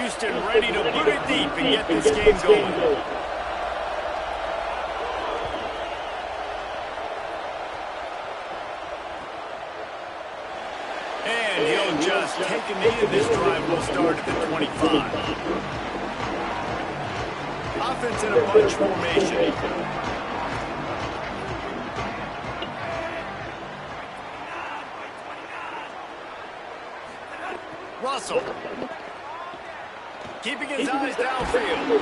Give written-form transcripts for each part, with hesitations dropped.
Houston ready to put it deep and get this game going. And he'll just take a knee, and this drive will start at the 25. Offense in a bunch formation. Russell. Keeping his eyes downfield.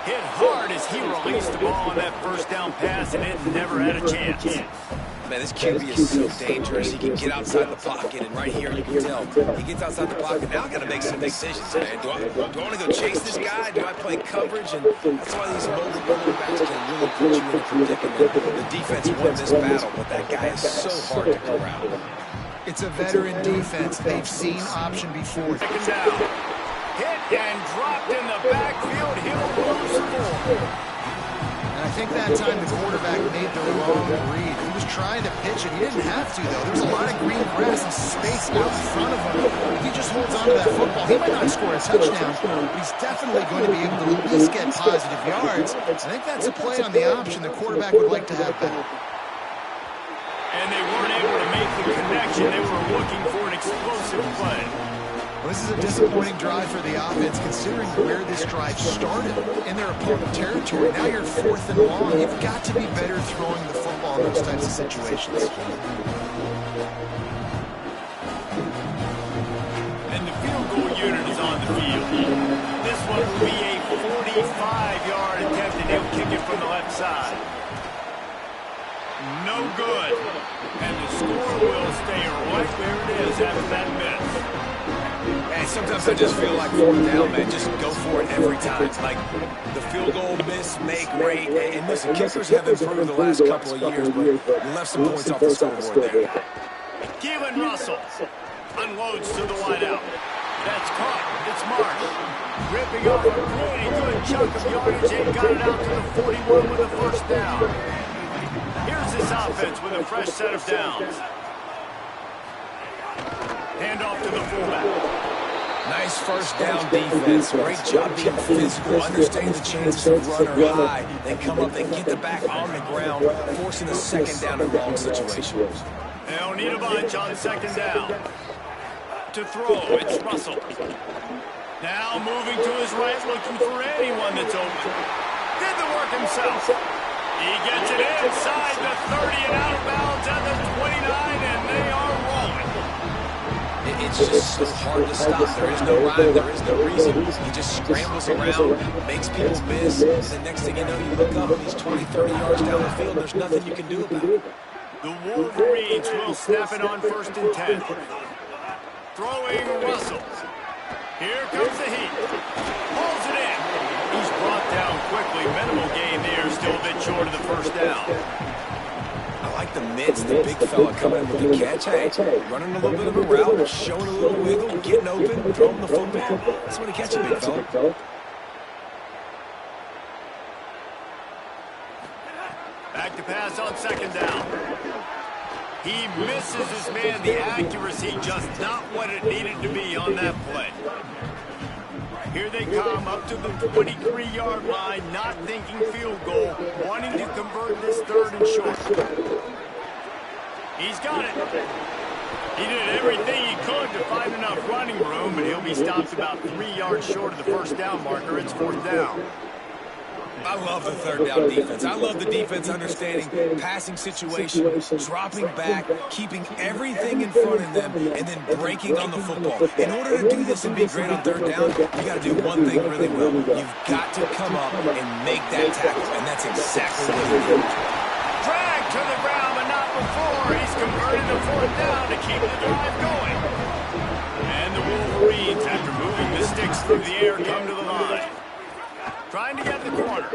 Hit hard as he released the ball on that first down pass, and it never had a chance. Man, this QB is so dangerous. He can get outside the pocket, and right here you can tell he gets outside the pocket. Now I got to make some decisions, man. Do I want to go chase this guy? Do I play coverage? And that's why these mobile quarterbacks can really put you in a predicament. The defense won this battle, but that guy is so hard to corral. It's a veteran defense. They've seen option before. Second down. Hit and dropped in the backfield. He'll lose 4. And I think that time the quarterback made the wrong read. He was trying to pitch it. He didn't have to, though. There's a lot of green grass and space out in front of him. If he just holds on to that football, he might not score a touchdown, but he's definitely going to be able to at least get positive yards. I think that's a play on the option the quarterback would like to have back. And they weren't able to make the connection. They were looking for an explosive play. Well, this is a disappointing drive for the offense, considering where this drive started in their opponent territory. Now you're 4th and long. You've got to be better throwing the football in those types of situations. And the field goal unit is on the field. This one will be a 45-yard attempt, and he'll kick it from the left side. No good. And the score will stay right where it is after that miss. And sometimes I just feel like 4th down, man. Just go for it every time. Like the field goal miss, make great. And listen, kickers have improved the last couple of years, but you left some points off the scoreboard there. Keelan Russell unloads to the wideout. That's caught. It's Marsh. Ripping off a pretty good chunk of yardage. They got it out to the 41 with a first down. Here's this offense with a fresh set of downs. Hand off to the fullback. Nice first down defense. Great job being physical. Understanding the chances of run or high. They come up, they get the back on the ground, forcing a second down and long situation. They'll need a bunch on second down. To throw, it's Russell. Now moving to his right, looking for anyone that's open. Did the work himself. He gets it inside the 30 and out of bounds at the 29, and they are rolling. It's just so hard to stop. There is no rhyme. There is no reason. He just scrambles around, makes people miss, and the next thing you know, you look up and he's 20, 30 yards down the field. There's nothing you can do about it. The Wolverines will snap it on 1st and 10. Throwing Russell. Here comes the heat. Pulls it in. He's brought down quickly. Minimal gain there. Still a bit short of the first down. I like the mitts, the big fella coming in with the catch. Hey, running a little bit of a route, showing a little wiggle, getting open, throwing the football. That's when he catches a big fella. Back to pass on second down. He misses his man. The accuracy just not what it needed to be on that play. Here they come up to the 23-yard line, not thinking field goal, wanting to convert this 3rd and short. He's got it. He did everything he could to find enough running room, and he'll be stopped about 3 yards short of the first down marker. It's 4th down. I love the 3rd down defense. I love the defense understanding passing situation, dropping back, keeping everything in front of them, and then breaking on the football. In order to do this and be great on 3rd down, you got to do one thing really well. You've got to come up and make that tackle, and that's exactly what he did. Drag to the ground, but not before. He's converting the 4th down to keep the drive going. And the Wolverines, after moving the sticks through the air, come to the line. Trying to get the corner.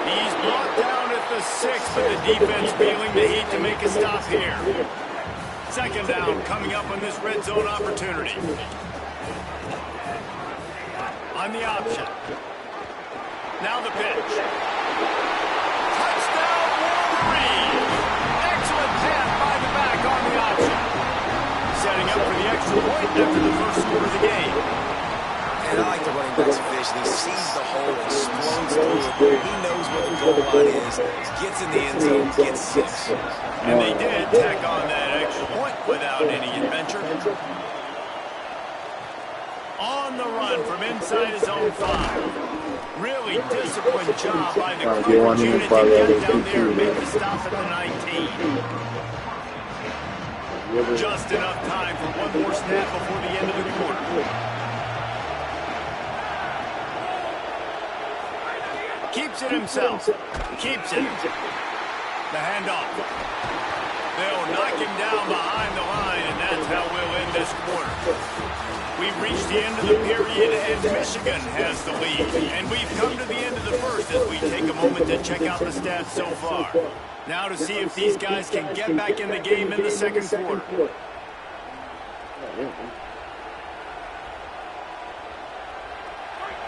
He's brought down at the 6, but the defense feeling the heat to make a stop here. Second down coming up on this red zone opportunity. On the option. Now the pitch. Touchdown Wolverine! Excellent pass by the back on the option. setting up for the extra point after the first score of the game. And I like the running back's vision. He sees the hole, explodes through it. He knows where the goal line is, gets in the end zone, gets 6. And they did tack on that extra point without any adventure. On the run from inside his own 5. Really disciplined job by the coverage unit to get down there and make the stop at the 19. Just enough time for one more snap before the end of the quarter. Keeps it himself. Keeps it. The handoff. They'll knock him down behind the line, and that's how we'll end this quarter. We've reached the end of the period, and Michigan has the lead. And we've come to the end of the first as we take a moment to check out the stats so far. Now to see if these guys can get back in the game in the second quarter.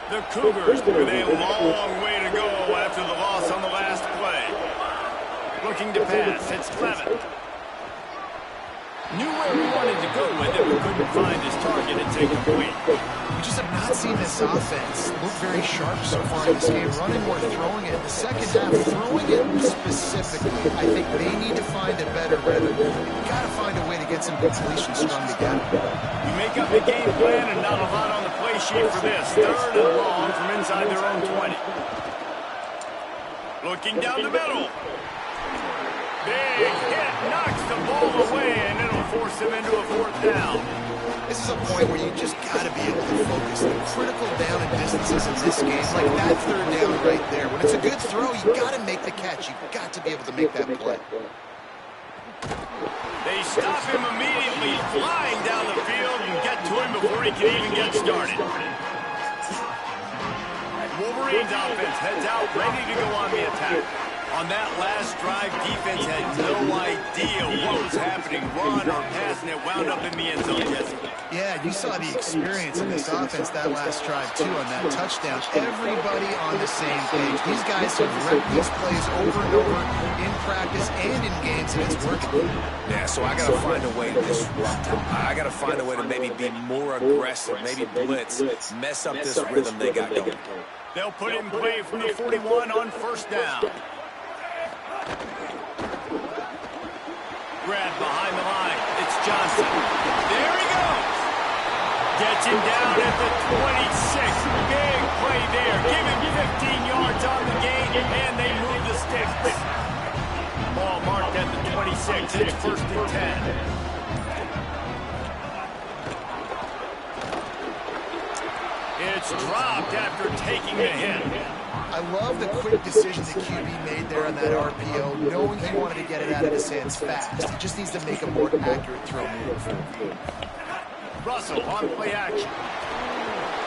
The Cougars with a long way to go after the loss on the last play. Looking to pass, it's Clement. Knew where he wanted to go with it, but couldn't find his target. It's incomplete. We just have not seen this offense look very sharp so far in this game, running or throwing it. In the second half, throwing it specifically, I think they need to find a better rhythm. You've got to find a way to get some completions strung together. You make up the game plan and not a lot on the play sheet for this. 3rd and long from inside their own 20. Looking down the middle. Big hit, knocks the ball away, and it'll force him into a 4th down. This is a point where you just got to be able to focus. The critical down and distances in this game, like that 3rd down right there. When it's a good throw, you got to make the catch. You've got to be able to make that play. They stop him immediately, flying down the field and get to him before he can even get started. Wolverines offense heads out, ready to go on the attack. On that last drive, defense had no idea what was happening, run or pass, and it wound up in the end zone, Jesse. Yeah, you saw the experience in this offense that last drive, too, on that touchdown. Everybody on the same page. These guys have run these plays over and over in practice and in games, and it's working. Yeah, so I got to find a way to disrupt them. I got to find a way to maybe be more aggressive, maybe blitz, mess up this rhythm they got going. They'll put it in play from the 41 on 1st down. Grab behind the line. It's Johnson. There he goes. Gets him down at the 26. Big play there. Give him 15 yards on the game, and they move the sticks. Ball marked at the 26. It's 1st and 10. It's dropped after taking a hit. I love the quick decision the QB made there on that RPO, knowing he wanted to get it out of his hands fast. He just needs to make a more accurate throw moving forward. Russell on play action.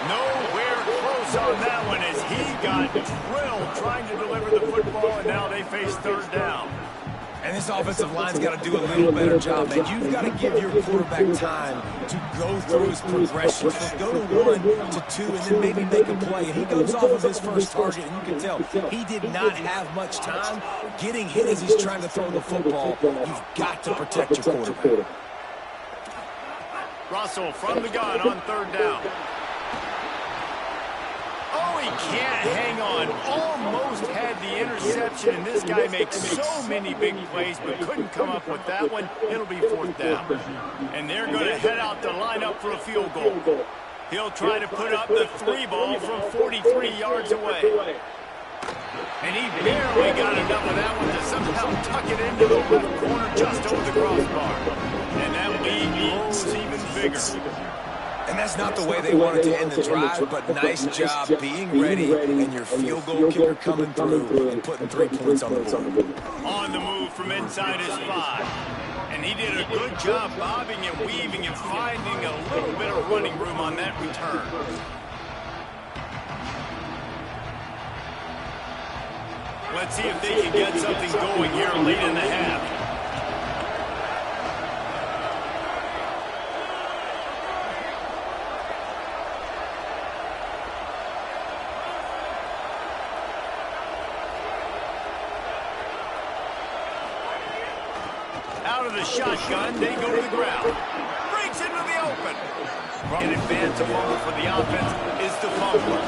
Nowhere close on that one as he got drilled trying to deliver the football, and now they face 3rd down. And this offensive line's got to do a little better job, man. You've got to give your quarterback time to go through his progressions. So go to 1 to 2 and then maybe make a play. And he goes off of his first target, and you can tell he did not have much time getting hit as he's trying to throw the football. You've got to protect your quarterback. Russell from the gun on 3rd down. Oh, he can't hang on. Almost had the interception, and this guy makes so many big plays, but couldn't come up with that one. It'll be 4th down. And they're going to head out to line up for a field goal. He'll try to put up the 3 ball from 43 yards away. And he barely got enough of that one to somehow tuck it into the left corner just over the crossbar. And that lead grows even bigger. And that's not the way they wanted to end the drive, but nice job being ready and your field goal kicker coming through and putting 3 points on the board. On the move from inside his 5. And he did a good job bobbing and weaving and finding a little bit of running room on that return. Let's see if they can get something going here late in the half. Out of the shotgun, they go to the ground. open. An advance to fumble for the offense is the fumble.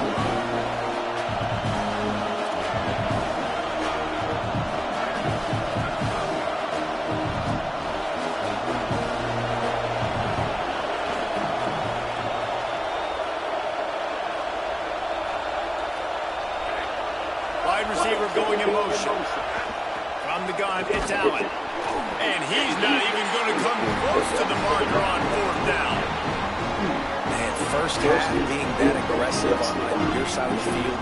Wide receiver going in motion. From the gun, it's Allen. And he's not even going to come close to the marker on fourth down. Man, first half being that aggressive on your side of the field,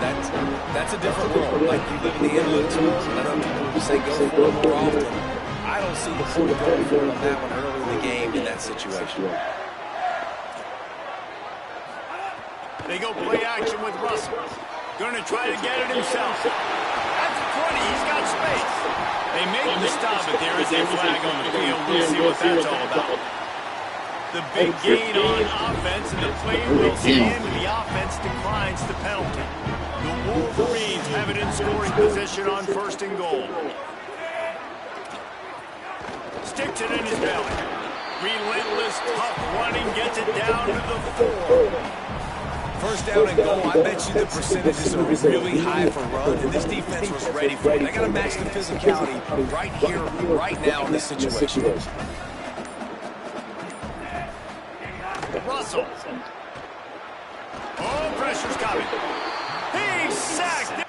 that's a different world. Like you live in the analytics world, and I know people say go for it more often. I don't see the point going for it on that one early in the game in that situation. They go play action with Russell. Going to try to get it himself. At the 20, he's got space. They make the stop, but there is a flag on the field. We'll see what that's all about. The big gain on offense, and the play will stand. The offense declines the penalty. The Wolverines have it in scoring position on first and goal. Sticks it in his belly. Relentless, tough running, gets it down to the 4. First down and goal, I bet you the percentages are really high for run, and this defense was ready for it. They got to match the physicality right here, right now in this situation. Russell. Oh, pressure's coming. He's sacked.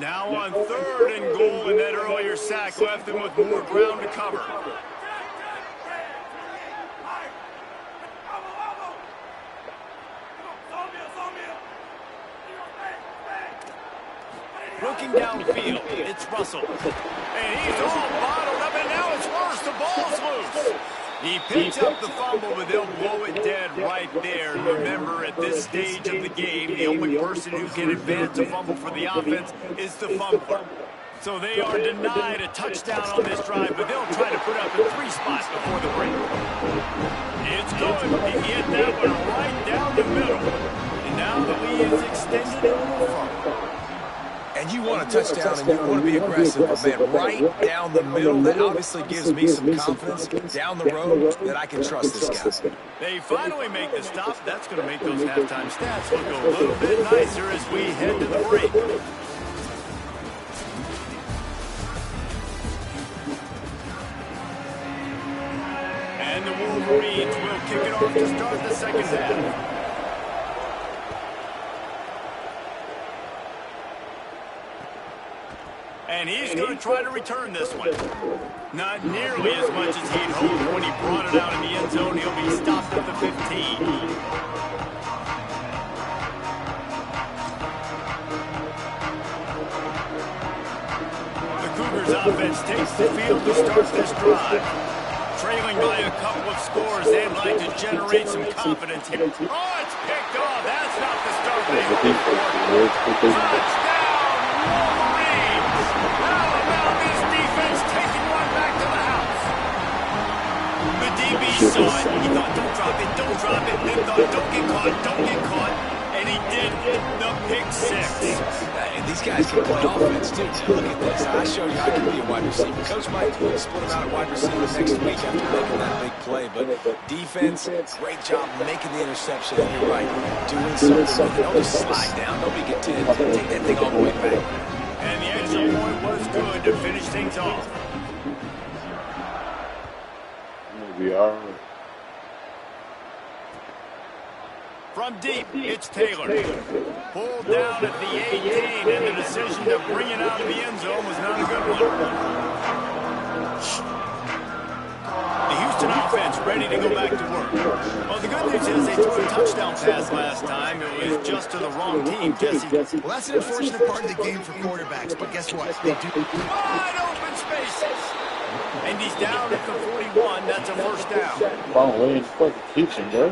Now on third and goal, and that earlier sack left them with more ground to cover. Looking downfield, it's Russell. And he's all bottled up, and now it's worse. The ball's loose. He picks up the fumble, but they'll blow it dead right there. And remember, at this stage of the game, the only person who can advance a fumble for the offense is the fumbler. So they are denied a touchdown on this drive, but they'll try to put up a 3 spot before the break. It's good. He hit that one right down the middle. And now the lead is extended a little further. And you want a touchdown, and you want to be aggressive, but man, right down the middle, that obviously gives me some confidence down the road that I can trust this guy. They finally make the stop. That's going to make those halftime stats look a little bit nicer as we head to the break. And the Wolverines will kick it off to start the second half. And he's going to try to return this one. Not nearly as much as he'd hoped when he brought it out in the end zone. He'll be stopped at the 15. The Cougars offense takes the field to start this drive. Trailing by a couple of scores, they'd like to generate some confidence here. Oh, it's picked off. That's not the start they hoped for. Touchdown, Wolverines! How about this defense taking one back to the house? The DB saw it. He thought, don't drop it, don't drop it. Then thought, don't get caught, don't get caught. And he did the pick 6. And these guys can play offense, too. Look at this. I showed you I can be a wide receiver. Coach might split him out at wide receiver next week after making that big play. But defense, great job making the interception. And you're right, doing something. Don't just slide down. Don't be content. Take that thing all the way back. And the extra point was good to finish things off. We are. From deep, it's Taylor. Pulled down at the 18, and the decision to bring it out of the end zone was not a good one. The Houston offense ready to go back to work. Well, the good news is they threw a touchdown pass last time. It was just to the wrong team, Jesse. Well, that's an unfortunate part of the game for quarterbacks, but guess what? They do. Wide open spaces. And he's down at the 41. That's a first down. Long way in fucking teaching, bro.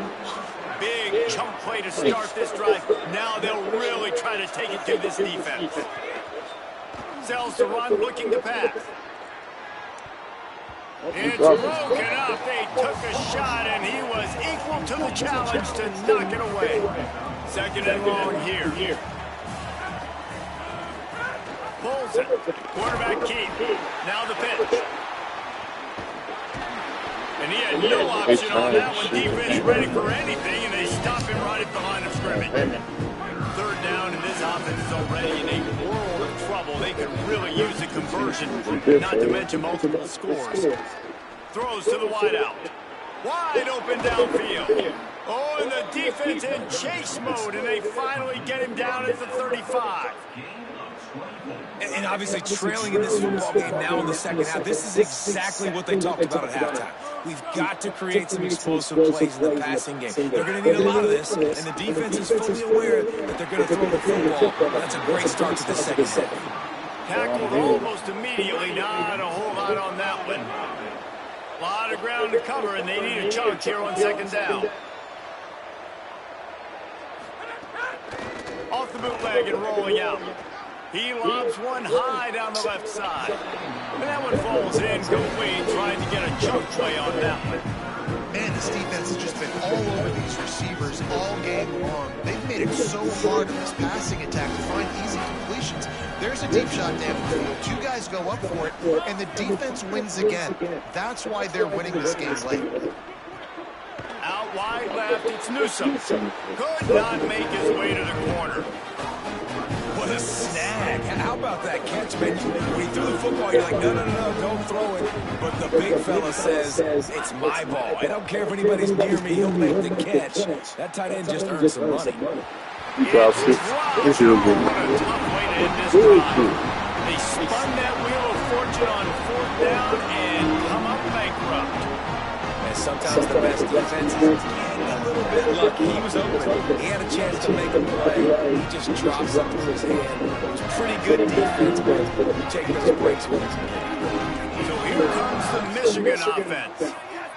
Big chunk play to start this drive. Now they'll really try to take it to this defense. Sells to run, looking to pass. It's broken up. They took a shot, and he was equal to the challenge to knock it away. Second and long here. Pulls it. Quarterback keep. Now the pitch. And he had no option on that one. Defense ready for anything, and they stop him right at the line of scrimmage. Third down, and this offense is already in a world of trouble. They could really use a conversion, not to mention multiple scores. Throws to the wideout. Wide open downfield. Oh, and the defense in chase mode, and they finally get him down at the 35. And obviously trailing in this football game now in the second half, this is exactly what they talked about at halftime. We've got to create some explosive plays in the passing game. They're going to need a lot of this, and the defense is fully aware that they're going to throw the football. That's a great start to the second half. Tackled almost immediately. Not a whole lot on that one. A lot of ground to cover, and they need a chunk here on second down. Off the bootleg and rolling out. He lobs one high down the left side. And that one falls incomplete, trying to get a chunk play on that one. Man, this defense has just been all over these receivers all game long. They've made it so hard in this passing attack to find easy completions. There's a deep shot downfield. Two guys go up for it, and the defense wins again. That's why they're winning this game late. Out wide left, it's Newsome. Could not make his way to the corner. What a snag. How about that catch, man? When he threw the football, you're like, no, don't throw it. But the big fella says, it's my ball. I don't care if anybody's near me, he'll make the catch. That tight end just earned some money. Drops it. It's real good. What a tough way to end this drive. They spun that wheel of fortune on fourth down and come up bankrupt. And sometimes the best defenses get a little bit lucky. He was open. He had a chance to make a play. He just dropped something through his hand. It was pretty good defense, but you take those breaks with him. So here comes the Michigan offense.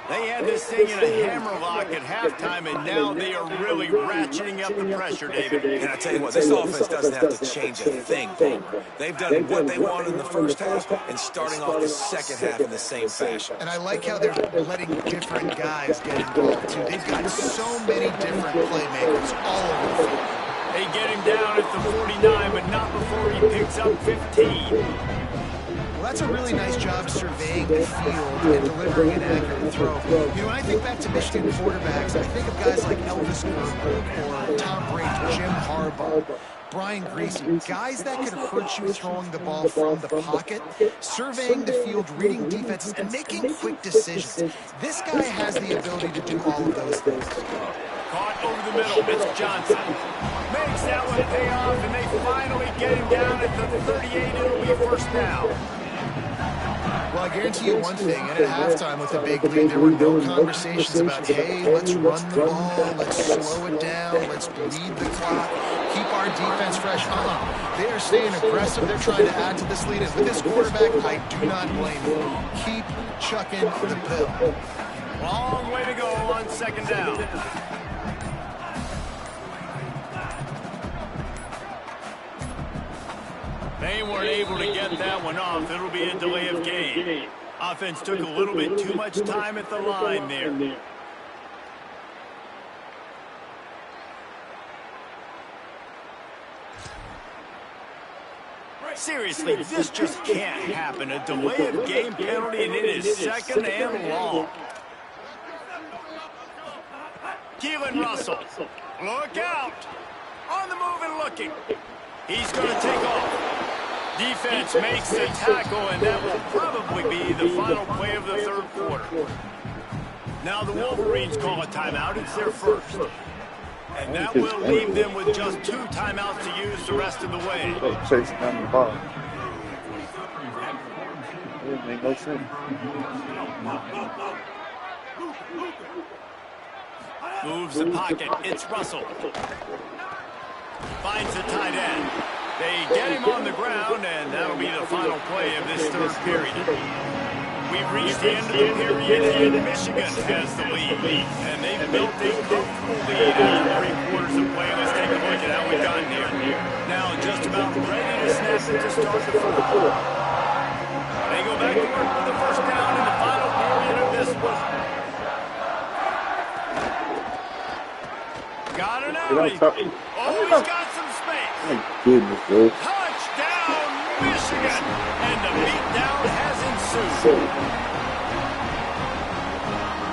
They had this thing in a hammerlock at halftime, and now they are really ratcheting up the pressure, David. And I tell you what, this offense doesn't have to change a thing, Paul. They've done what they wanted in the first half and starting off the second half in the same fashion. And I like how they're letting different guys get involved, too. They've got so many different playmakers all over the field. They get him down at the 49, but not before he picks up 15. Well, that's a really nice job surveying the field and delivering an accurate throw. You know, when I think back to Michigan quarterbacks, I think of guys like Elvis Green or Tom Brady, Jim Harbaugh, Brian Greasy, guys that could hurt you throwing the ball from the pocket, surveying the field, reading defenses, and making quick decisions. This guy has the ability to do all of those things. Caught over the middle, it's Johnson. Makes that one pay off, and they finally get him down at the 38. It'll be first down. Well, I guarantee you one thing, and at halftime with the big lead, there were no conversations about, hey, let's run the ball, let's slow it down, let's bleed the clock, keep our defense fresh. They are staying aggressive. They're trying to add to this lead. And with this quarterback, I do not blame him. Keep chucking the pill. Long way to go on second down. They weren't able to get that one off. It'll be a delay of game. Offense took a little bit too much time at the line there. Seriously, this just can't happen. A delay of game penalty, and it is second and long. Keelan Russell, look out. On the move and looking. He's going to take off. Defense makes the tackle, and that will probably be the final play of the third quarter. Now the Wolverines call a timeout. It's their first. And that will leave them with just 2 timeouts to use the rest of the way. Chasing down the ball. It make no sense. Moves the pocket. It's Russell. Finds the tight end. They get him on the ground, and that'll be the final play of this third period. We've reached the end of the period, and Michigan has the lead. And they've built a comfortable lead after 3 quarters of play. Let's take a look at how we've gotten here. Now just about ready to snap it to start the fourth. They go back to work for the first down in the final period of this one. Got an alley. Oh, he's got some space. My goodness, bro. Touchdown, Michigan. And the beatdown has ensued.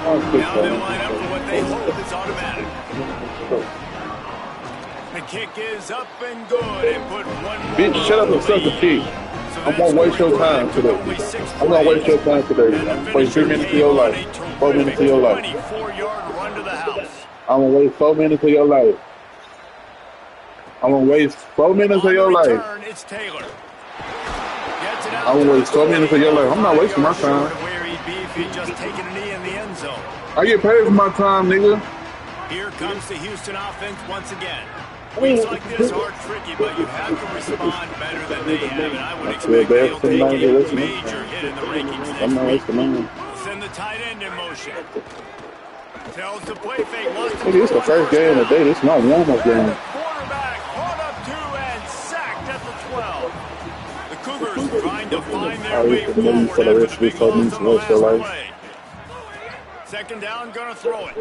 Now they'll line up for what they hope is automatic. The kick is up and good and put one more. Bitch, shut up and suck the kick. I'm gonna waste your time today. I'm gonna waste your time today. Waste 3 minutes of your life. 4 minutes of your life. 24-yard run to the house. I'm gonna waste 4 minutes of your life. I'm gonna waste 4 minutes of your life. It's Taylor. I'm gonna waste 4 minutes of your life. I'm not wasting my time. Where he'd be if he'd just taken a knee in the end zone. I get paid for my time, nigga. Here comes the Houston offense once again. Weeks like this are tricky, but you have to respond better than they have, and I would expect they'll take a major hit in the rankings next week. Send the tight end in motion. Tells the play fake. Nigga, it's the first game of the day. This is my warm-up game. Quarterback caught up to and sacked at the 12. The Cougars trying to find their way forward after the big loss on the last play. Second down, gonna throw it.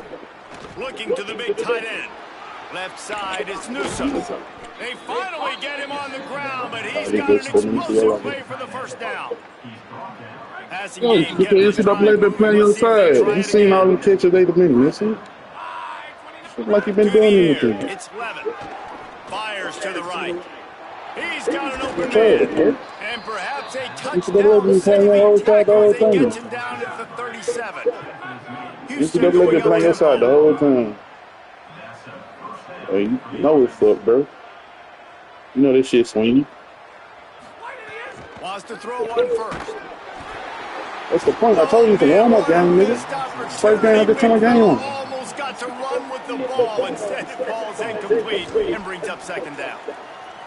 Looking to the big tight end. Left side, it's Newsome. They finally get him on the ground, but he's got an explosive play for the first down. Passing game kept the NCAA been playing your side. You seen all the catches they've been missing? Looks like you've been doing anything. It's Levin. Fires to the right. He's got an open man. And perhaps a touchdown. The tackles, they get him down at the 37. NCAA been playing your side the whole time. Hey, you know it's up, bro. You know this shit swinging. Wants to throw one first. That's the point. I told you it's a warm-up game, nigga. First game I could turn my game on. Almost got to run with the ball. Instead, it falls incomplete and brings up second down.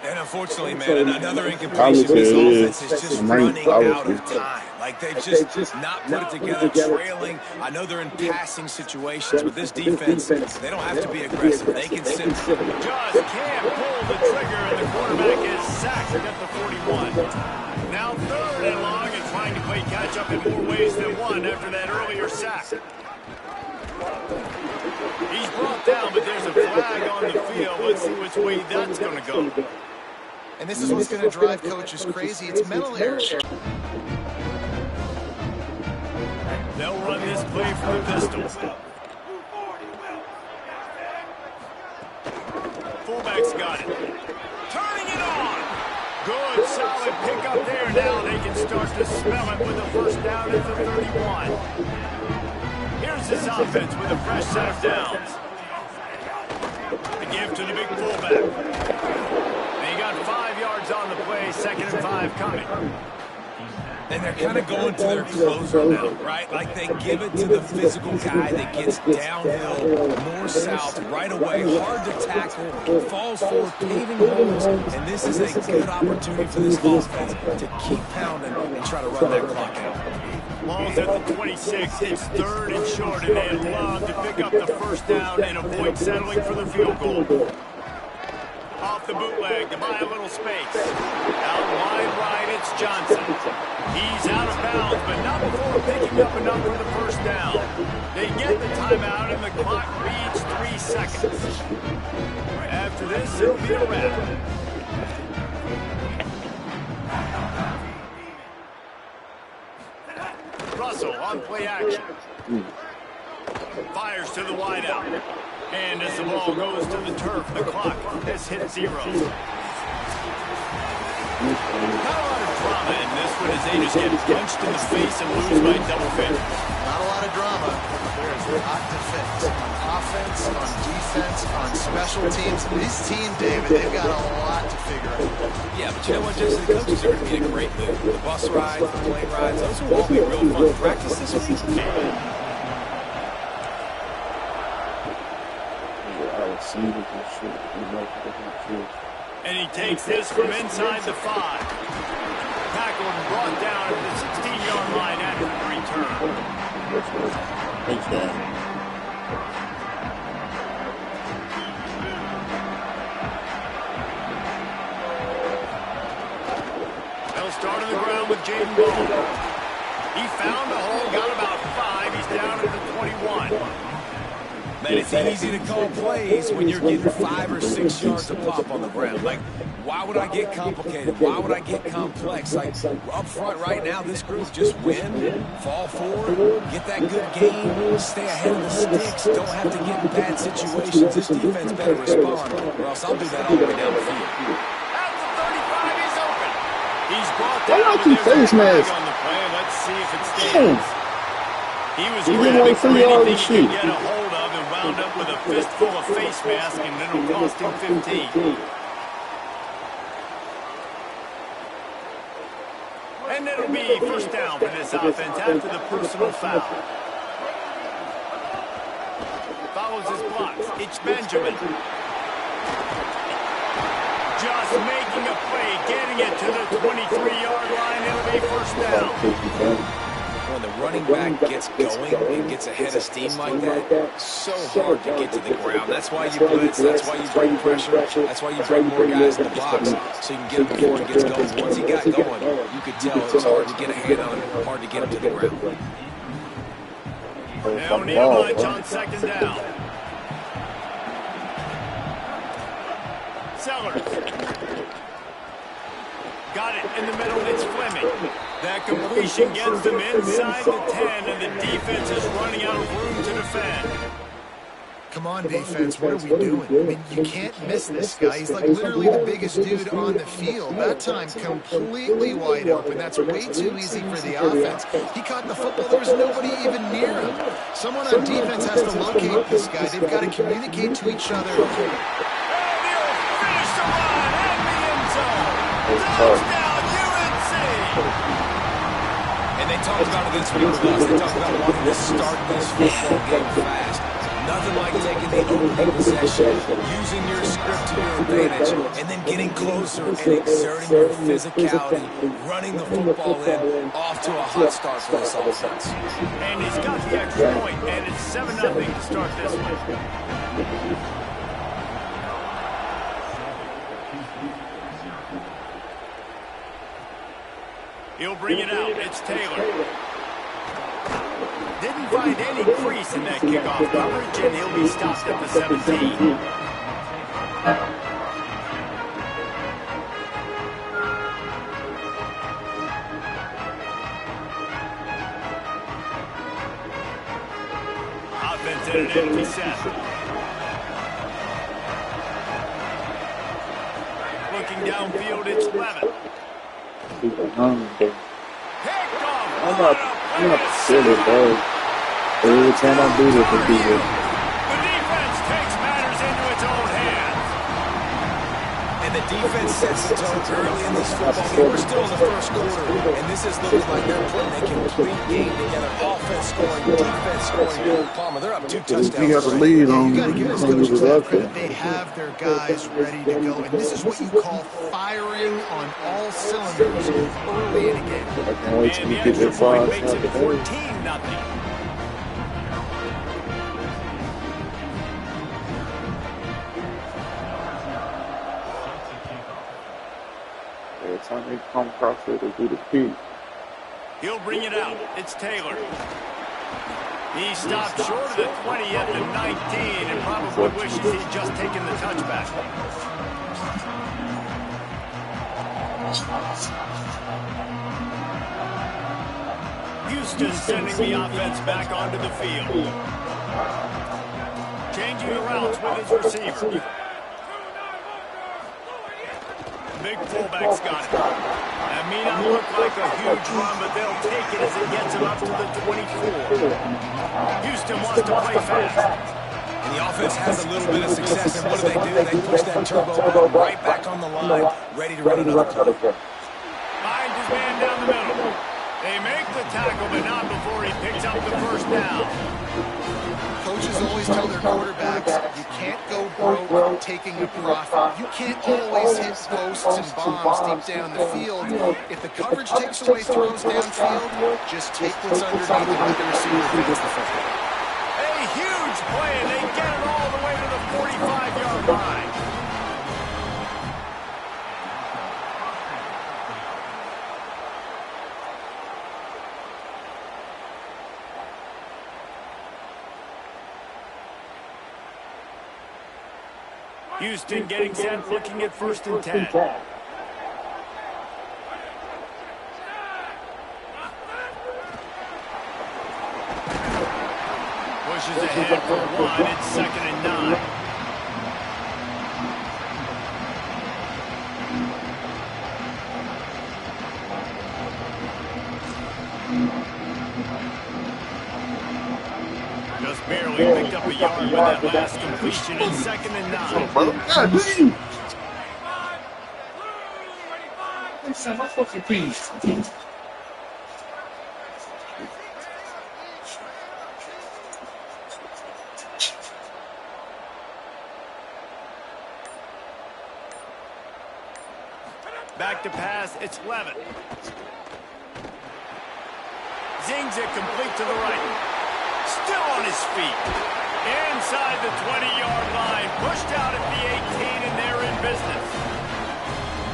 And unfortunately, man, another incompletion. This offense is just running out of time. Like they've just not put it together, trailing. I know they're in passing situations. With this defense, they don't have to be aggressive. They can sit. Just can't pull the trigger, and the quarterback is sacked at the 41. Now third and long and trying to play catch-up in more ways than one after that earlier sack. He's brought down, but there's a flag on the field. Let's see which way that's going to go. And this is what's going to drive coaches crazy. It's mental errors. They'll run this play from the pistol. Fullback's got it. Turning it on. Good, solid pickup there. Now they can start to smell it with the first down at the 31. Here's this offense with a fresh set of downs. The give to the big fullback. They got 5 yards on the play, 2nd and 5 coming. And they're kind of going to their closer now, right? Like they give it to the physical guy that gets downhill, more south, right away, hard to tackle, falls forward, paving holes. And this is a good opportunity for this offense to keep pounding and try to run that clock out. Ball's at the 26. It's 3rd and short, and they'd love to pick up the first down and avoid settling for the field goal. Off the bootleg to buy a little space. Out wide right, it's Johnson. He's out of bounds, but not before picking up enough for the first down. They get the timeout, and the clock reads 3 seconds. After this, it'll be a wrap. Russell on play action. Fires to the wideout. And as the ball goes to the turf, the clock has hit 0. Not a lot of drama in this one as they just get punched in the face and lose by double figures. Not a lot of drama. There's a lot to fix. On offense, on defense, on special teams. This team, David, they've got a lot to figure out. Yeah, but you know what, Jesse? The coaches are going to be in a great mood. The bus rides, the plane rides, those will all be real fun. Practice this week. And he takes this from inside the 5. Tackled and brought down at the 16-yard line after the return. They'll start on the ground with Jaden Ball. He found the hole, got about 5. He's down at the 21. And it's easy to call plays when you're getting 5 or 6 yards a pop on the ground. Like, why would I get complicated? Why would I get complex? Like, up front right now, this group just win, fall forward, get that good gain, stay ahead of the sticks, don't have to get in bad situations. This defense better respond, or else I'll do that all the way down the field. At the 35, he's open. He's brought Why down, not but you there's a face flag mask? on the play. Let's see if it Damn. stands. He was He didn't grabbing like for 3 yards anything of he could shit. get a hold of and wound up with a fistful of face mask, and it'll cost him 15. And it'll be first down for this offense after the personal foul. Follows his blocks. It's Benjamin. Just making a play, getting it to the 23-yard line. It'll be first down. When the running back gets going and gets ahead of steam like that, so hard to get to the ground. That's why you blitz. That's why you bring pressure. That's why you bring more guys in the box so you can get him before he gets going. Once he got going, you could tell it was hard to get a hand on him, hard to get him to the ground. They'll need a bunch on second down. Sellers. Got it in the middle. It's Fleming. That completion gets them inside the 10, and the defense is running out of room to defend. Come on, defense, what are we doing? I mean, you can't miss this guy. He's like literally the biggest dude on the field. That time, completely wide open. That's way too easy for the offense. He caught the football. There was nobody even near him. Someone on defense has to locate this guy. They've got to communicate to each other. And he'll finish the run at the end zone. Touchdown, UNC! And they talked about it this week with us. They talked about wanting to start this football game fast. Nothing like taking the opening possession, using your script to your advantage, and then getting closer and exerting your physicality, running the football in, off to a hot start for this offense. And he's got the extra point, and it's 7-0 to start this one. He'll bring it out. It's Taylor. Didn't find any crease in that kickoff coverage, and he'll be stopped at the 17. Offense in an empty set. Looking downfield, it's Levin. Picked off. I'm not silly, bro. Every time I do this, I do this. The defense takes matters into its own hands. And the defense sets the tone early in this football game. We're still in the first quarter, and this is looking like they're putting a complete game together. Offense scoring, defense scoring. Palmer, they're up 2 touchdowns. We got the lead on You got to give those the coaches that credit. production. They have their guys ready to go. And this is what you call firing on all cylinders early in a game. I can't wait till And we the get extra that point far. makes it 14-0. Every time they come across it, they do the peak. He'll bring it out. It's Taylor. He stopped short of the 20 at the 19 and probably wishes he'd just taken the touchback. Houston sending the offense back onto the field. Changing the routes with his receiver. Big fullback's got it. That may not look like a huge run, but they'll take it as it gets him up to the 24. Houston wants to play fast. And the offense has a little bit of success, and what do? They push that turbo button right back on the line, ready to run another play. Finds his man down the middle. They make the tackle, but not before he picks up the first down. Coaches always tell their quarterbacks, you can't go broke taking a profit. You can't always hit posts and bombs deep down the field. If the coverage takes away throws downfield, just take what's underneath and let the receiver advance the football. A huge play, and they get it all the way to the 45-yard line. Houston getting set, looking at 1st and 10. Pushes ahead for 1. It's 2nd and 9. Just barely picked up a yard with that last completion. It's 2nd and 9. Back to pass, it's Levin. Zings it complete to the right. Still on his feet. Inside the 20-yard line. Pushed out at the 18, and they're in business.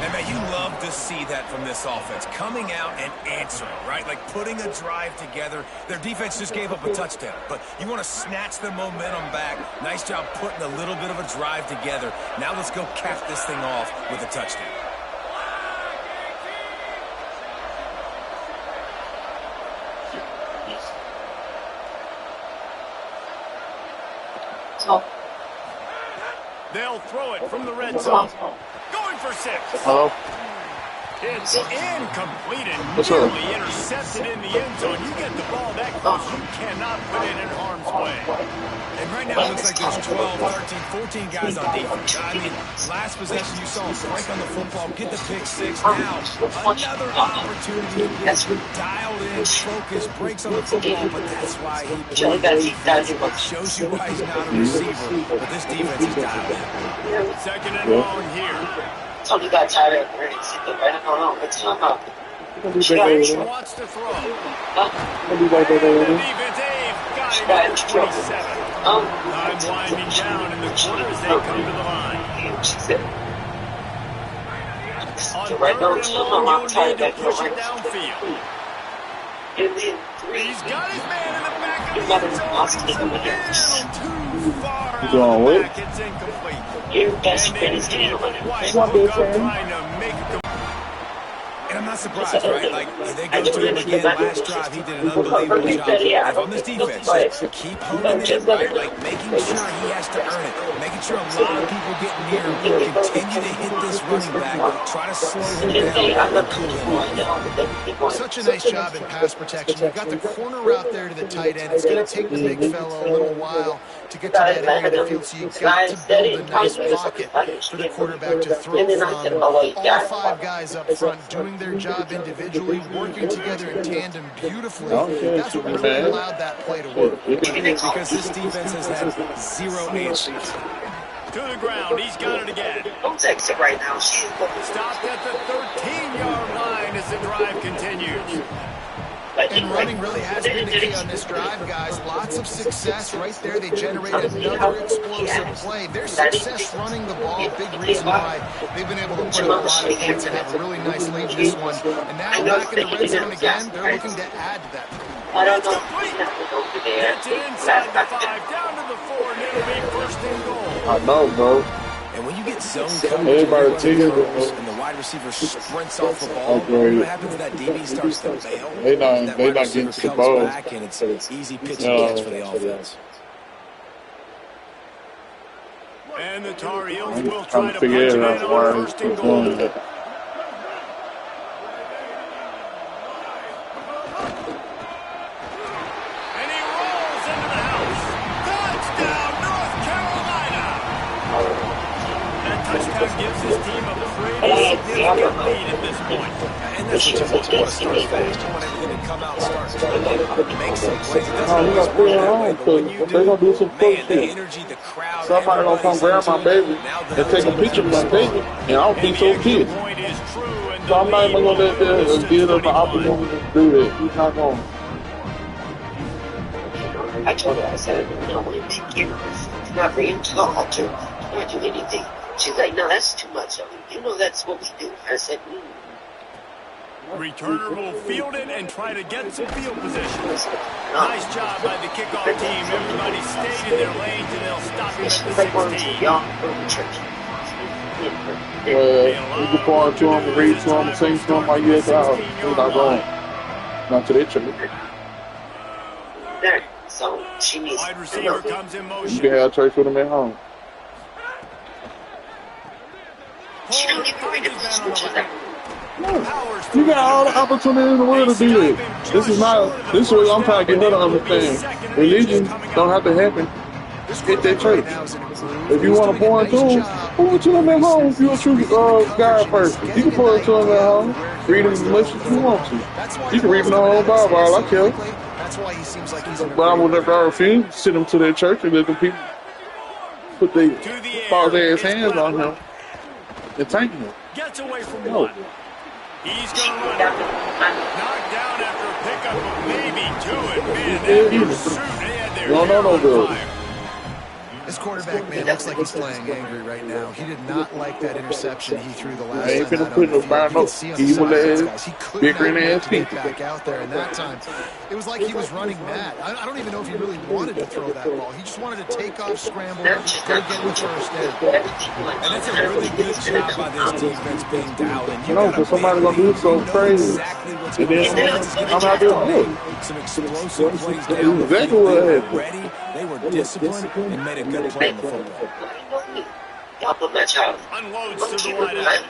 And man, you love to see that from this offense. Coming out and answering, right? Like putting a drive together. Their defense just gave up a touchdown. But you want to snatch the momentum back. Nice job putting a little bit of a drive together. Now let's go cap this thing off with a touchdown. They'll throw it from the red zone. Going for 6. Hello? It's incomplete and nearly intercepted in the end zone. You get the ball that close, you cannot put it in harm's way. And right now it looks like there's 12, 13, 14 guys on defense. I mean, last possession you saw him break on the football, get the pick 6. Now, another opportunity to get dialed in, focus, breaks on the football, but that's why he plays defense. Shows you why he's not a receiver, but this defense is dialed in. 2nd and long here. Tony got tired of running. Right now, it's not up. Strange wants to throw. The defense, they've got him at 27. Time winding down in the corner as they come to the line. On 3rd and long, you'll need to push it downfield. He's got his man in the back of the end zone. A little too far out of the back. It's incomplete. And I'm not surprised, right? Like, they go to him again last drive. He did an unbelievable job. From this defense, just keep honing it, right? Like, making sure he has to earn it. Making sure a lot of people get near him. Continue to hit this running back. Try to slow him down and cool him off. Such a nice job in pass protection. You've got the corner route there to the tight end. It's going to take the big fellow a little while to get to that area of the field, so you've got to build a nice pocket for the quarterback to throw from. All 5 guys up front doing their job individually, working together in tandem beautifully. That's what really allowed that play to work. Because this defense has had 0 answers. To the ground, he's got it again. Don't text it right now. Stopped at the 13-yard line as the drive continues. And running really has been the key on this drive, guys. Lots of success right there. They generate another explosive play. Their success running the ball, big reason why they've been able to put up a lot of points and have a really nice lead in this one. And now back in the red zone again, they're looking to add to that. I don't know. Gets it inside the 5, down to the 4, and it'll be 1st and goal. I know, bro. And when you get zone coverage and the wide receiver sprints off the ball, what happens if that DB starts to bail? They not getting to the ball. Back and it's an easy pitch and catch for the offense. And the Tar Heels will try to punch it in on 1st and goal. Gives his team a pretty significant lead at this point. And that's what you want to start fast. You want everything to come out, start to make some plays. It doesn't always work that way, but when you do, man, the energy, the crowd, somebody gonna come grab my baby and take a picture of my baby, and I'll be so pissed. So I'm not even gonna let them give us the opportunity to do that. He's not going. I told her, I said, no, we think you not bring him to the altar, not do anything. She's like, no, that's too much. You know that's what we do. I said, Returner will field it and try to get some field position. Nice job by the kickoff team. Everybody stayed in their lanes, and they'll stop him at the 16. Well, you can point to him, read to him, sing to him while you at the house. He's not going. Not to their church. So she needs Wide receiver comes in motion. You can have church with him at home. She don't even read it to that. You got all the opportunity in the world to do it. This is what I'm trying to get her to understand. Religion don't have to happen at their church. If you want to pour into them, pour into them at home. If you're a true God person, you can pour into them at home. Read them as much as you want to. You can read them on the whole Bible, all I care. But I refuse to send them to their church and let them people put their false ass hands on him and tank him. Gets away from one. He's going to run. Knocked down after a pickup of maybe two. And man, that pursuit, they had their hair on fire. This quarterback, man, looks like he's playing angry right now. He did not like that interception he threw the last I ain't time. finna put no burn up evil ass, bickering ass people. Back out there, and that time, it was like he was running mad. I don't even know if he really wanted to throw that ball. He just wanted to take off, scramble, go get the first down. And that's a really good job by this defense being dialed in. You know, because somebody's going to do so crazy. And then I'm out there good. Some explosive plays That's down. exactly what happened. Ready, they were disciplined and made a good play on the football. Y'all put my child. Unloads to the wide out. Got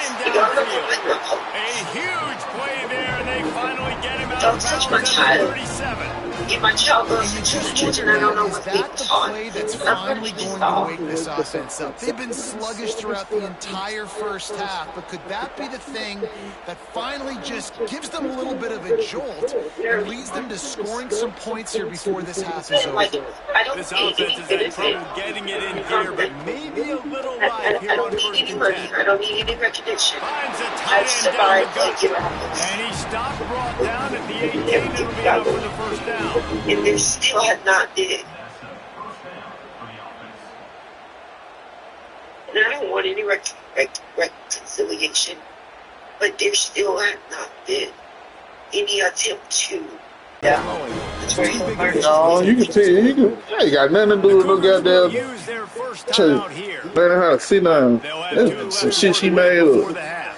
him downfield. A huge play there, and they finally get him out of bounds at 37. Get my child goes to church, and I don't know what's being Is that the taught. play that's finally going to wake this offense up? They've been sluggish throughout the entire first half, but could that be the thing that finally just gives them a little bit of a jolt and leads them to scoring some points here before this half is over? This offense is in trouble getting it in here, but maybe a little light here on first and 10. I don't need any recognition. Finds a I tight end down survived the like gut. it happens. And he stopped, brought down at the 18. It'll be out for the first down. And they still had not did it. And I don't want any reconciliation, but there still had not been any attempt to. That's very hard. No, you can tell. That ain't got nothing to do with no goddamn Use their first time church. out here. Learning how to sit down. They'll have two That's some left shit she to made go before up. the half.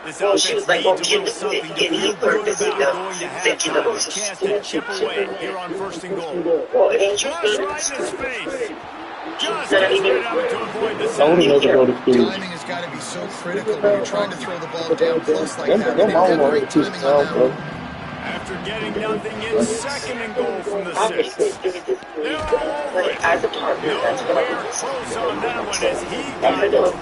This Well, she was offense like, needs a little something to feel good about going to halftime. A chance to chip away here on first and goal. Well, it ain't Just right in his face. Just Not gets even- right out to avoid the I sack. would have never go to school. Timing has got to be so critical when you're trying to throw the ball down close like That's that. my They had mom great wanted to timing on that one. After getting nothing, it's second and goal from the 6. They're all over it. as a partner, that's what I Nowhere want to close say. on that one as he And got I know, drilled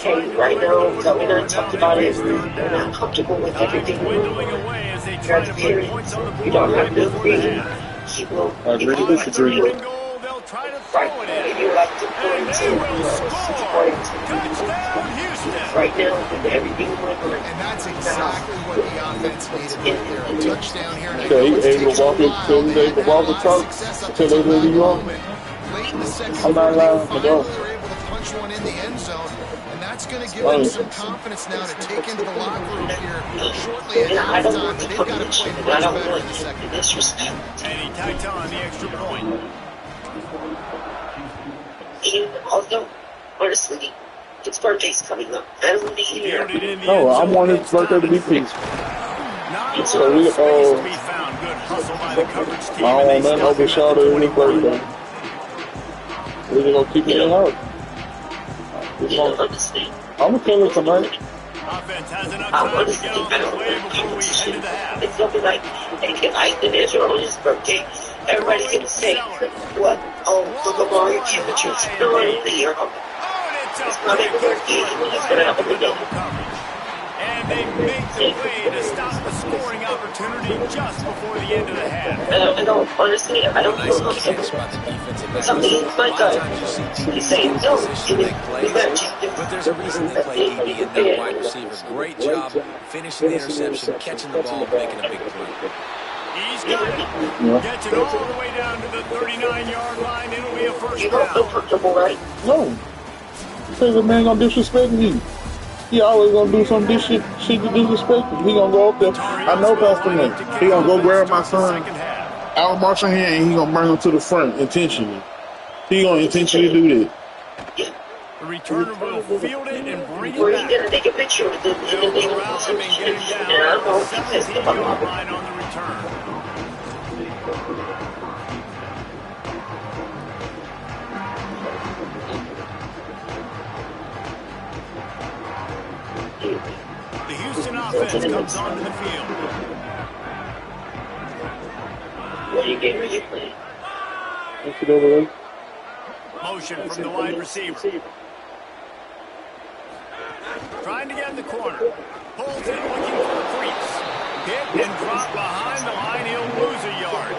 trying hey, to right put now, it that we over done talked about it, we're not comfortable with Time everything dwindling we're away as they doing. try As to put parents, points on the we board don't right have no before the reason. half. He will, I agree On with third disagree. and goal, they'll try to right, throw it if in. you like to And point they to, will score. Touchdown, Houston. right now, with everything we're doing, And that's exactly what the offense needed right there. A touchdown here. And I Okay, know it's ain't taken gonna walk a it while. till they They've can had a walk the lot of truck success up till they until let that you on. moment. Late in the second I'm not quarter, they allowed to go. finally were able to punch one in the end zone. And that's going to give them some confidence now to take into the locker room here shortly at and I don't halftime. want But to they've got to play and I much don't better want in the to second. disrespect. And he tacked on the extra point. And also, honestly, his birthday's coming up. I don't want to hear. Fielded in the No, end I zone want his this birthday to time. be peaceful. Not a So lot we, of space to be found. Good hustle by the coverage I team. don't and want they nothing stop over him his at shoulder the in his 21. birthday. We're just gonna keep it in out. You don't understand. I'm gonna kill it tonight. Offense has enough I time to honestly, get I off the don't way want before we head competition. to the half. It's gonna be like, if Ethan Israel on his birthday, everybody's gonna say, what? Oh, look at all your temperatures. No, I don't hear them. Oh, and it's It's a not a big birthday. He was gonna have a big double day. coverage. And they make the play to stop the scoring opportunity just before the end of the half. I don't, honestly, I don't feel Nice catch comfortable. by the defensive back. Something in my A lot gut. of times you see DBs He's saying, in no, position you to make plays, better check this. but there's a reason they play DB and not wide receiver. Great job finishing the interception, catching the ball, making a big play. He's got it. Yeah. Gets it all the way down to the 39-yard line. It'll be a first You don't feel down. comfortable, right? No. Say the man gonna disrespect me. He always gonna do some this shit to disrespect me. He gonna go up there. I know Pastor Nick. He gonna go grab my son out marching here and he gonna bring him to the front intentionally. He gonna intentionally do that. Yeah. The returner will field it and bring it We're back. going to take a picture of them in the They'll legal corral him and position. get him down And I don't know at if he the says the 17-yard line on the return. The Houston offense comes onto the field. What game are you playing? Let's get over there. Motion from the wide receiver. Trying to get in the corner. Pulls it, looking for creeps. Hit and drop behind the line. He'll lose a yard.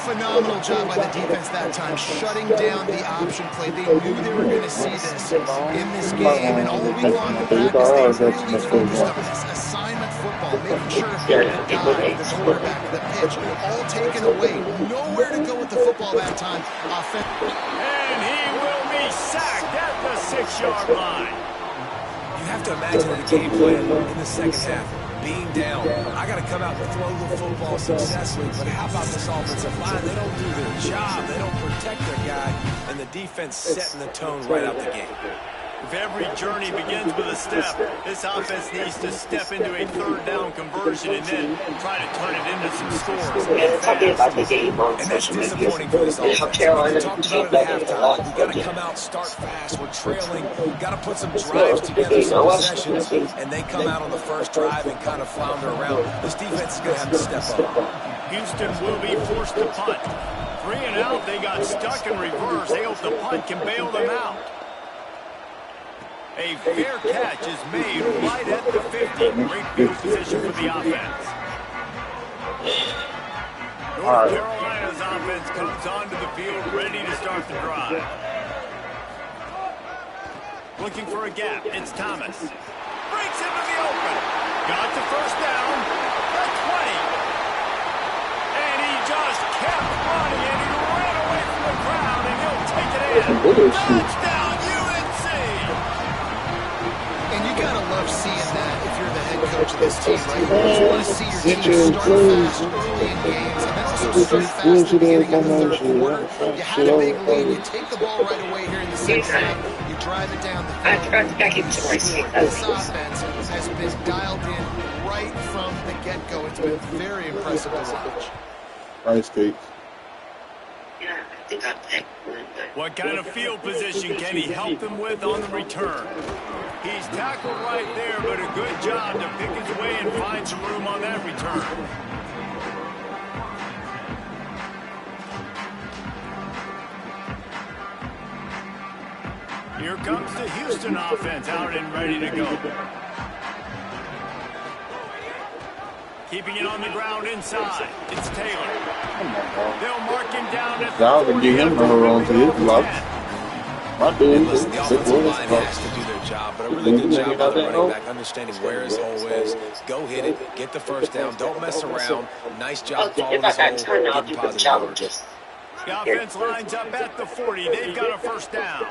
Phenomenal job by the defense that time, shutting down the option play. They knew they were going to see this in this game, and all week long in practice, they really focused on this assignment football, making sure the dive, the quarterback, the pitch, all taken away. Nowhere to go with the football that time. And he will be sacked at the 6-yard line. You have to imagine the game plan in the second half. Being down, I got to come out and throw the football successfully, but how about this offensive line? They don't do their job. They don't protect their guy, and the defense setting the tone right out the gate. If every journey begins with a step, this offense needs to step into a third down conversion and then try to turn it into some scores. Yeah, talking about the game on And that's social media. disappointing for this And how offense. Carolina We talked about it at halftime. We got to come out, start fast. We're trailing. Got to put some drives together, some possessions, and they come out on the first drive and kind of flounder around. This defense is going to have to step up. Houston will be forced to punt. 3 and out, they got stuck in reverse. They hope the punt can bail them out. A fair catch is made right at the 50. Great field position for the offense. North Carolina's offense comes onto the field ready to start the drive. Looking for a gap. It's Thomas. Breaks into the open. Got the first down. The 20. And he just kept running, and he ran away from the crowd, and he'll take it in. Touchdown, UNC! And you gotta love seeing that if you're the head coach of this team, right? You want to see your team start fast early in games, and then also start fast at the beginning of the third quarter. You had a big lead, you take the ball right away here in the second half, you drive it down the field. Back into my seat. This offense has been dialed in right from the get-go. It's been very impressive to watch. Rice cakes. Yeah, I think I'm back. What kind of field position can he help them with on the return? He's tackled right there, but a good job to pick his way and find some room on that return. Here comes the Houston offense out and ready to go. Keeping it on the ground inside. It's Taylor. They'll mark him down at the Y'all can get him number on to his block. My dude, Listen, the offensive line has to do their job, but a really good job by the running back, understanding where his hole is. Go hit it, get the first down, don't mess around. Nice job following his hole, getting positive yards. The offense lines up at the 40. They've got a first down.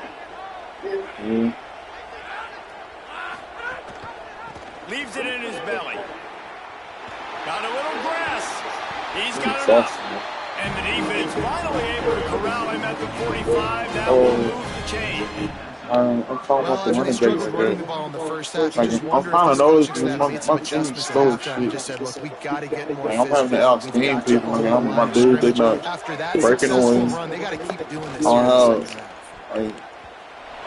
Leaves it in his belly. Got a little grass. He's got enough. And the defense finally able to corral him at the 45. That will move the chain. I'm talking about the running backs running the ball in the first half. Like, I'm kind of noticing my team slow as shit. Just said, look, we got to get more Like, I'm having to out-scheme people. Like, I'm my dude, they not breaking away. They got to keep doing this. Like,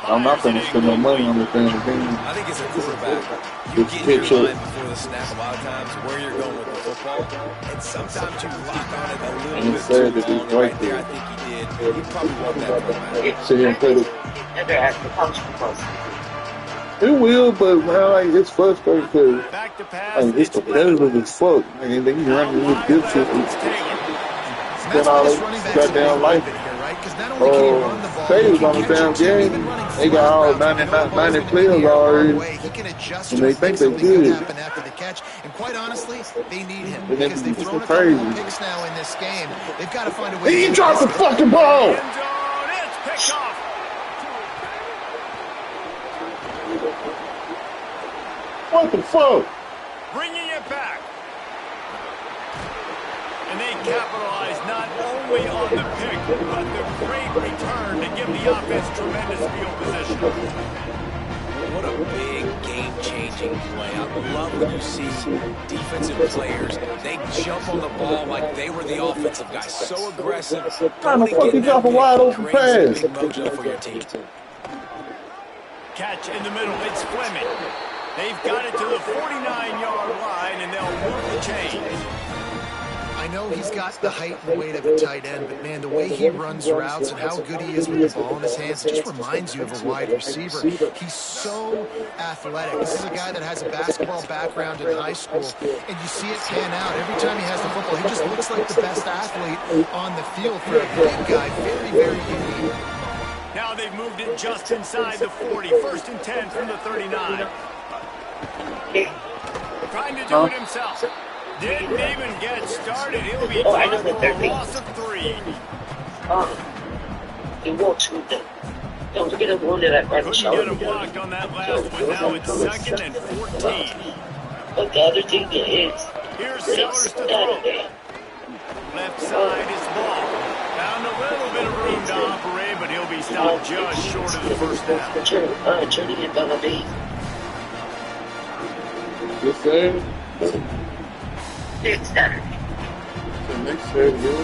I'm not going to spend no money on the thing. I think as a quarterback, you get in your mind before the snap a lot of times where you're going with the football, and sometimes you lock on it a little bit too long. Right there, I think he did. He probably won that from Sit here and play the... It will, but man, like, it's frustrating because like, it's competitive as fuck. Like, and then you run this good shit. Spend all this goddamn life. Taylor's on the damn game. They got all 90 players already, and they think they're good. And quite honestly, they need him And because they've thrown a crazy. couple of picks now in this game. They've got to find a way. He dropped the fucking ball. It's picked off. What the fuck? Bringing it back. And they capitalize not only on the pick, but the great return to give the offense tremendous field position. What a big game-changing play. I love when you see defensive players, they jump on the ball like they were the offensive guys. So aggressive. Trying to fucking drop a wide open pass. Big mojo for your team. Catch in the middle. It's Fleming. They've got it to the 49-yard line, and they'll move the chains. I know he's got the height and weight of a tight end, but, man, the way he runs routes and how good he is with the ball in his hands, it just reminds you of a wide receiver. He's so athletic. This is a guy that has a basketball background in high school, and you see it pan out. Every time he has the football, he just looks like the best athlete on the field for a big guy. Very, very unique. Now they've moved it just inside the 40. 1st and 10 from the 39. Trying to do it himself. Didn't even get started. He'll be dropped for a loss of 3. He walks with them. Don't forget to warn that right Couldn't get him blocked on that last one. Now it's 2nd and 14. But the other thing is, Here's Sellers to throw. Left side is ball. Found a little bit of room to operate, but he'll be stopped just short of the first down. Turning it on the beat. Yes, sir. Next Saturday. Next Saturday.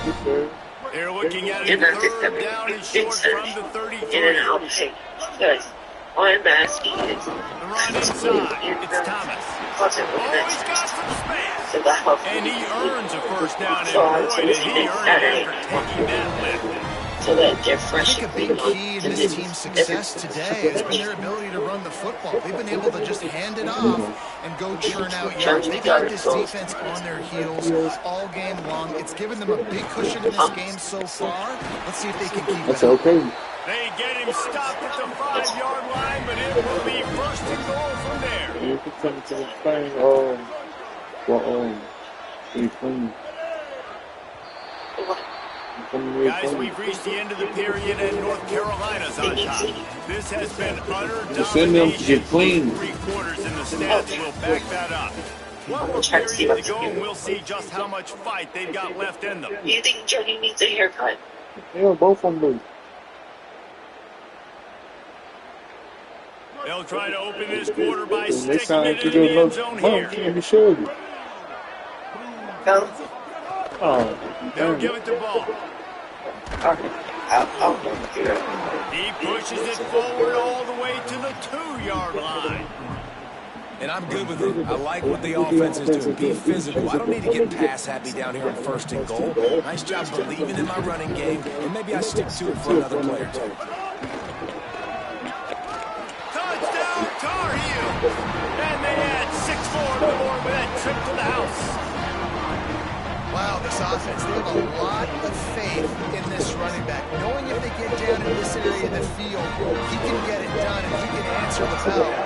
Next Saturday. They're looking at it 3rd down and short from the 33. And I'll be saying, guys, all I'm asking is, The run inside. It's Thomas. Oh, he's got some space. And he earns a first down, and boy, did he earn it after taking that lift. So that they're I fresh. think a big key in this team's success today has been their ability to run the football. They've been able to just hand it off and go churn out yards. They've got this defense on their heels all game long. It's given them a big cushion in this game so far. Let's see if they can keep That's it up. okay. They get him stopped at the 5-yard line, but it will be 1st and goal from there. You can send it to the thing. Pretty clean. Guys, we've reached the end of the period, and North Carolina's on top. This has been utter Send them to get domination. clean. 3 quarters in the stats will back that up. One more period to go, and we'll see just how much fight they've got left in them. Do you think Johnny needs a haircut? Yeah, both of them do. They'll try to open this quarter by Next sticking time it you in do the a end zone here. can't be sure. No? Oh, They'll damn. give it to Ball. Okay. I'll do it. He pushes it forward all the way to the 2-yard line. And I'm good with it. I like what the offense is doing. Be physical. I don't need to get pass happy down here on 1st and goal. Nice job believing in my running game, and maybe I stick to it for another play or two. Touchdown, Tar Heels. And they add 6 more to the board with that trip to the house. Wow, this offense, they have a lot of faith in this running back. Knowing if they get down in this area of the field, he can get it done and he can answer the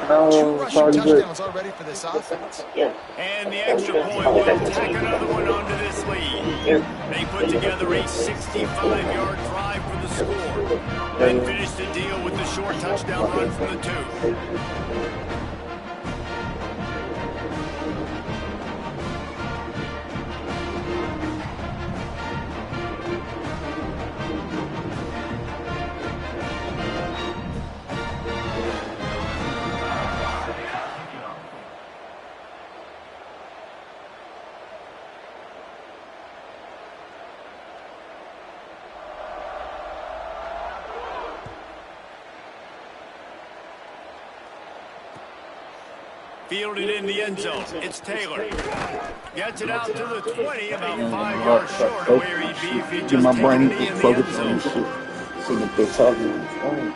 bell. 2 rushing touchdowns already for this offense. Yeah. And the extra point will tack another one onto this lead. They put together a 65-yard drive for the score. Then finished the deal with the short touchdown run from the 2. Fielded in the end zone. It's Taylor. Gets it out to the 20, about 5 yards short of where he'd be if he Get just my taken brain it in the focused end on this zone. shit. Sitting up there talking on the phone.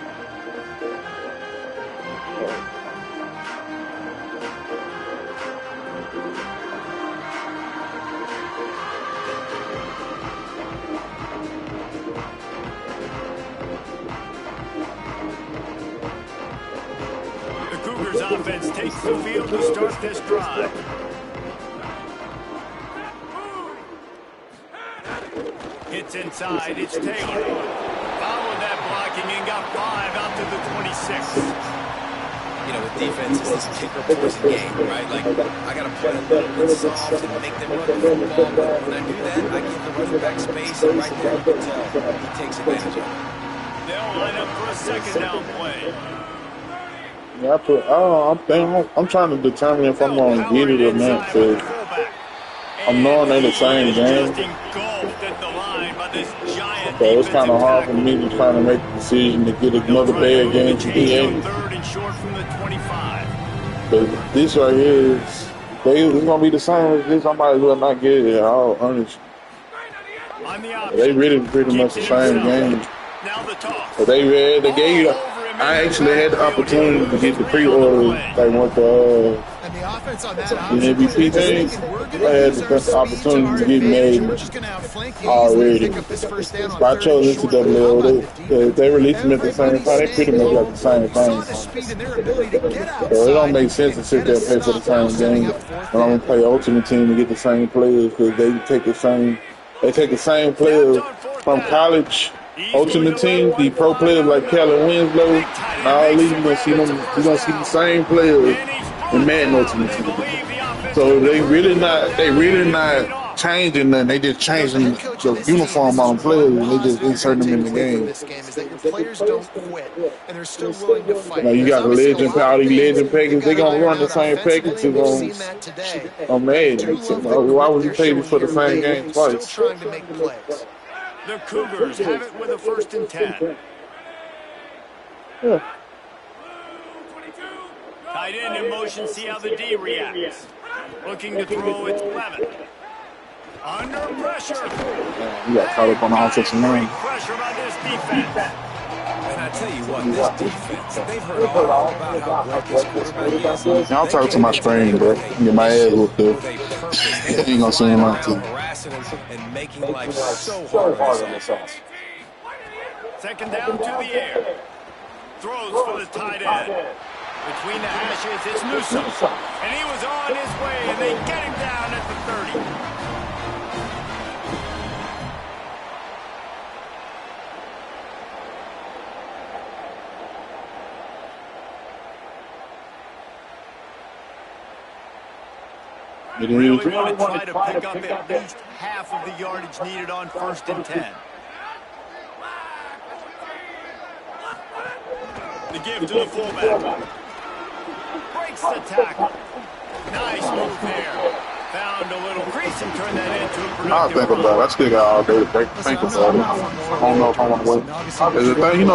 The Cougars offense takes the field to start this drive. Hits inside, it's Taylor. Followed that blocking and got 5 out to the 26. you know, with defense, it's this kicker poison game, right? Like, I got to play a little bit soft and make them run the football. But when I do that, I give the running back space, and right there you can tell he takes advantage of it. They'll line up for a second down play. Yeah, I'm trying to determine if I'm going to get it or not. So I'm knowing they're the same game. So it's kind of hard for me to try to make the decision to get another bad game to be in. But this right here is, it's going to be the same as this. I might as well not get it, all honest. They really pretty much the same game. But they gave you, I actually had the opportunity to get the pre-order, like what the MVP thing. I had the opportunity to get made already. But I chose NCAA. They released them at the same time. They pretty much like the same thing. So it don't make sense to sit there and pay for the same game. And I'm gonna play Ultimate Team to get the same players because they take the same players from college. Ultimate Team, the pro players like Kellen Winslow, and all these, you're gonna see the same players in Madden Ultimate Team. So they really not changing nothing. They just changing the uniform on players. And they just inserting them in the game. Now you got the legend package. Legend package. They gonna run the same packages on Madden. So why would you pay for the same game twice? The Cougars have it with a 1st and 10. Yeah. Tight end in motion, see how the D reacts. Looking to throw, it's Levin. Under pressure. You got caught up on the offensive line. Pressure on this defense. And I tell you what, this defense, they've heard all about how great this quarterback is. I'll talk to my screen, bro. Get my ass whooped up. Ain't gonna see him out too. And making life so hard on this offense. Second down to the air. Throws for the tight end. Between the hashes, it's Newsome. And he was on his way, and they get him down at the 30. Really want to try to pick up at least half of the yardage needed on 1st and 10. The give to the fullback. Breaks the tackle. Nice move there. Found a little crease and turned that into a productive. I'll think about it. I still got all day to think about it. I don't know if I want to wait. There's a thing,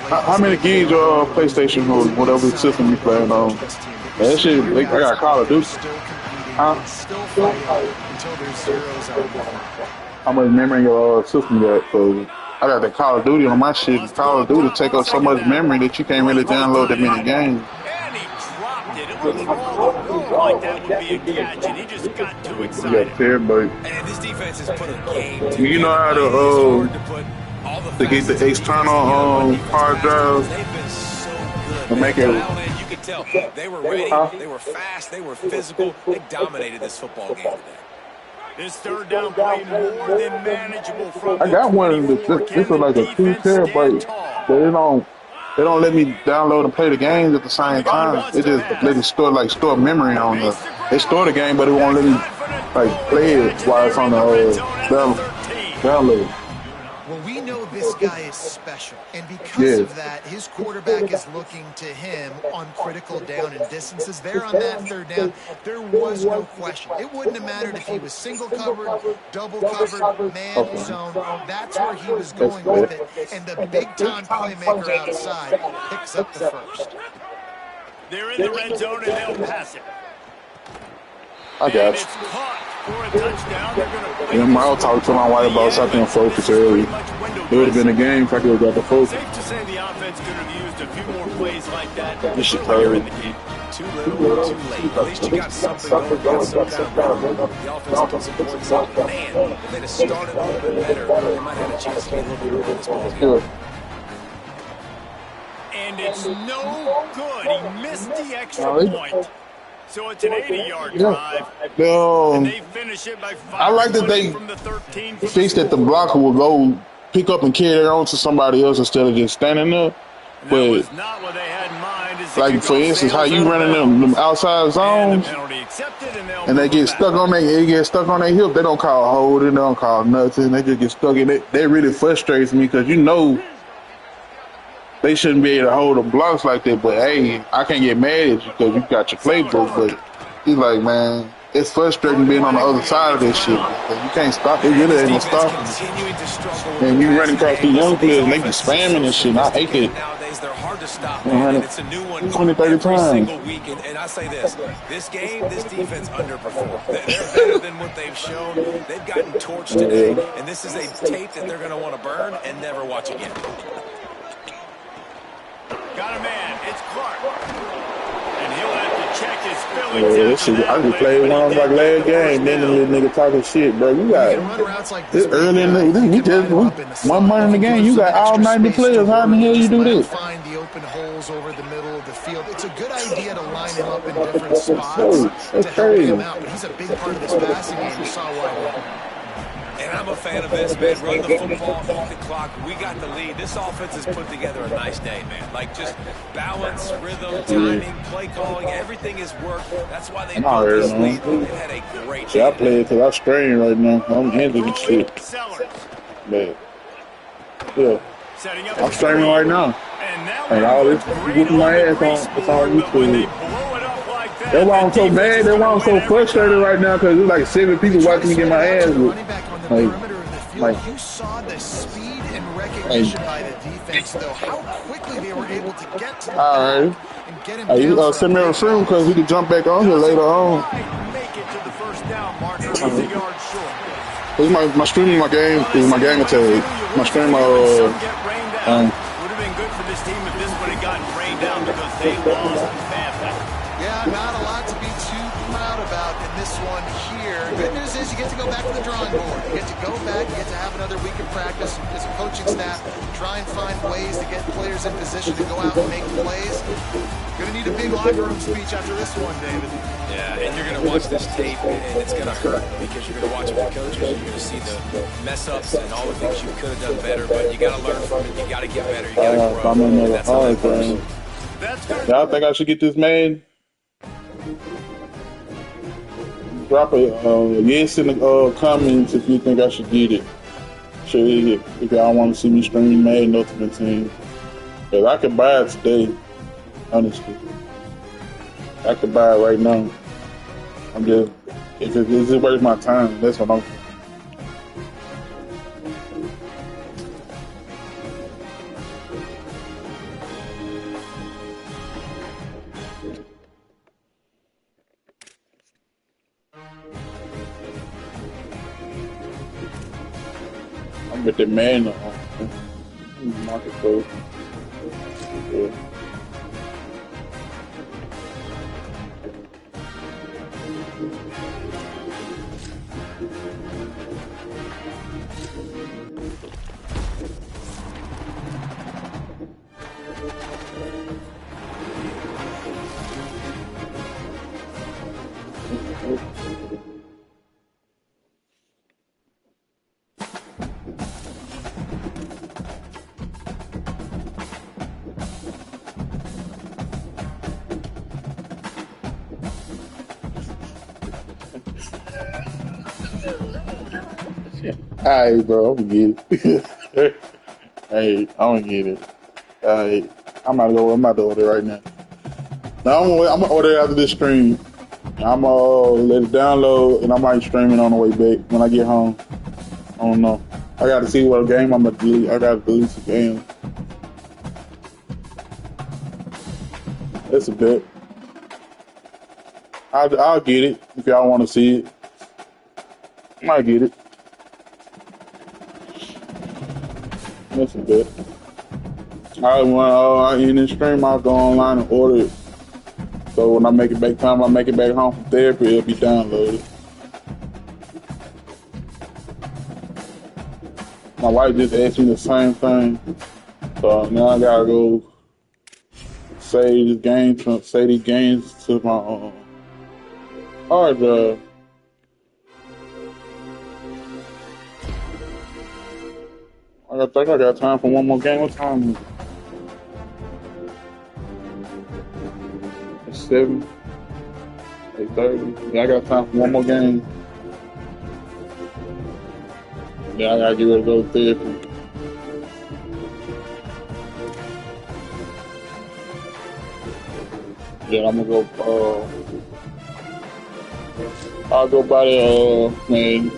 how many gigs your PlayStation or whatever system you playing on? That shit, I got Call of Duty. Huh? How much memory your system got? So I got the Call of Duty on my shit. Call of Duty take up so much memory that you can't really download that many games. And he dropped it. It was wrong. Like that would be a catch, and he just got too excited. Yeah, fair, but and this defense has put a game. You know how to get the external hard drive to make it. Tell they were ready, they were fast, they were physical, they dominated this football game today. This 3rd down play more than manageable from I got one. This is like a 2 terabyte, but they don't let me download and play the games at the same time. They just let it store memory on they store the game, but it won't let me play it while it's on the download. Well, we know this guy is special, and because of that, his quarterback is looking to him on critical down and distances. There on that 3rd down, there was no question. It wouldn't have mattered if he was single covered, double covered, man zone. That's where he was going with it, and the big-time playmaker outside picks up the 1st. They're in the red zone, and they'll pass it. I got you. I'll talk to my wife about something and focus early. It would have been a game if I could have got the focus. Safe to say the offense could have used a few more plays like that. This shit hurt. Too little, too late. At least you got something going, got some kind of run. The offense doesn't support something. Man, if they'd have started a little bit better, they might have had a chance to get a little bit of this ball game. And it's no good. He missed the extra point. So it's an 80-yard drive. And they finish it by 5. I like that they fixed that the blocker will go pick up and carry it on to somebody else instead of just standing there. And that But was not what they had in mind. like for instance, how you running them outside zones, and they get stuck on their hip. They don't call holding, they don't call nothing. They just get stuck in it. That really frustrates me because you know they shouldn't be able to hold the blocks like that. But hey, I can't get mad at you because you got your playbook. But he's like, man, it's frustrating being on the other side of this shit. You can't stop. It really ain't gonna stop you. And you running across these young players and they be spamming and shit. And I hate it. They're hard to stop, man, and it's a new one 20, 30 every times. single week. And I say this game, this defense underperformed. They're better than what they've shown. They've gotten torched today, and this is a tape that they're going to want to burn and never watch again. Got a man. It's Clark. And he'll have to check his feelings. I just played one like last game. Then the little nigga talking shit, bro. You got this early in the one month in the game. You got all 90 players. How in the hell you do this? Find the open holes over the middle of the field. It's a good idea to line him up in different spots to help him out. But he's a big part of this passing game. You saw why. And I'm a fan of this, man. Run the football, beat the clock. We got the lead. This offense has put together a nice day, man. Like, just balance, rhythm, timing, play calling, everything has worked. That's why they built this lead. They've had a great day. Yeah, I play it because I'm strained right now. I'm injured and shit. Man. Yeah. I'm straining right now. And all this whooping my ass on, it's all YouTube. That's why I'm so mad. That's why I'm so frustrated right now because there's like 7 people watching me get my ass whooped. You saw the speed and recognition by the defense, though. How quickly they were able to get to the all right. And get him you send me a recruit because he can jump back on here later on. This is my streaming my game. This is my game tag. My stream would have been good for this team if this would have gotten rained down because they lost badly. Yeah, not a lot to be too proud about in this one here. Good news is you get to go back to the drawing board. You get to go back, you get to have another week of practice as a coaching staff, try and find ways to get players in position to go out and make plays. Gonna need a big locker room speech after this one, David. Yeah, and you're gonna watch this tape and it's gonna hurt because you're gonna watch it with coaches. You're gonna see the mess ups and all the things you could have done better, but you gotta learn from it. You gotta get better. You gotta grow. That's how that works. Y'all think I should get this man? Drop a yes in the comments if you think I should get it. If y'all want to see me stream Madden Ultimate Team. Because I could buy it today, honestly. I could buy it right now. I'm just, if it worth my time, that's what I'm. I'm with the man on marketplace. Yeah. Alright, bro, I'm gonna get it. Hey, I'm gonna get it. Alright, I'm about to order right now. Now I'm gonna order it after this stream. I'm gonna let it download and I might stream it on the way back when I get home. I don't know. I gotta see what game I'm gonna delete. I gotta delete some games. That's a bet. I'll get it if y'all want to see it. I might get it. That's a bet. I in this stream, I'll go online and order it. So when I make it back home from therapy, it'll be downloaded. My wife just asked me the same thing. So now I gotta go save these games to my hard drive. I think I got time for one more game. What time is it? 7, 8:30. Yeah, I got time for one more game. Yeah, I gotta get ready to go to therapy. Yeah, I'm gonna go. I'll go by the man.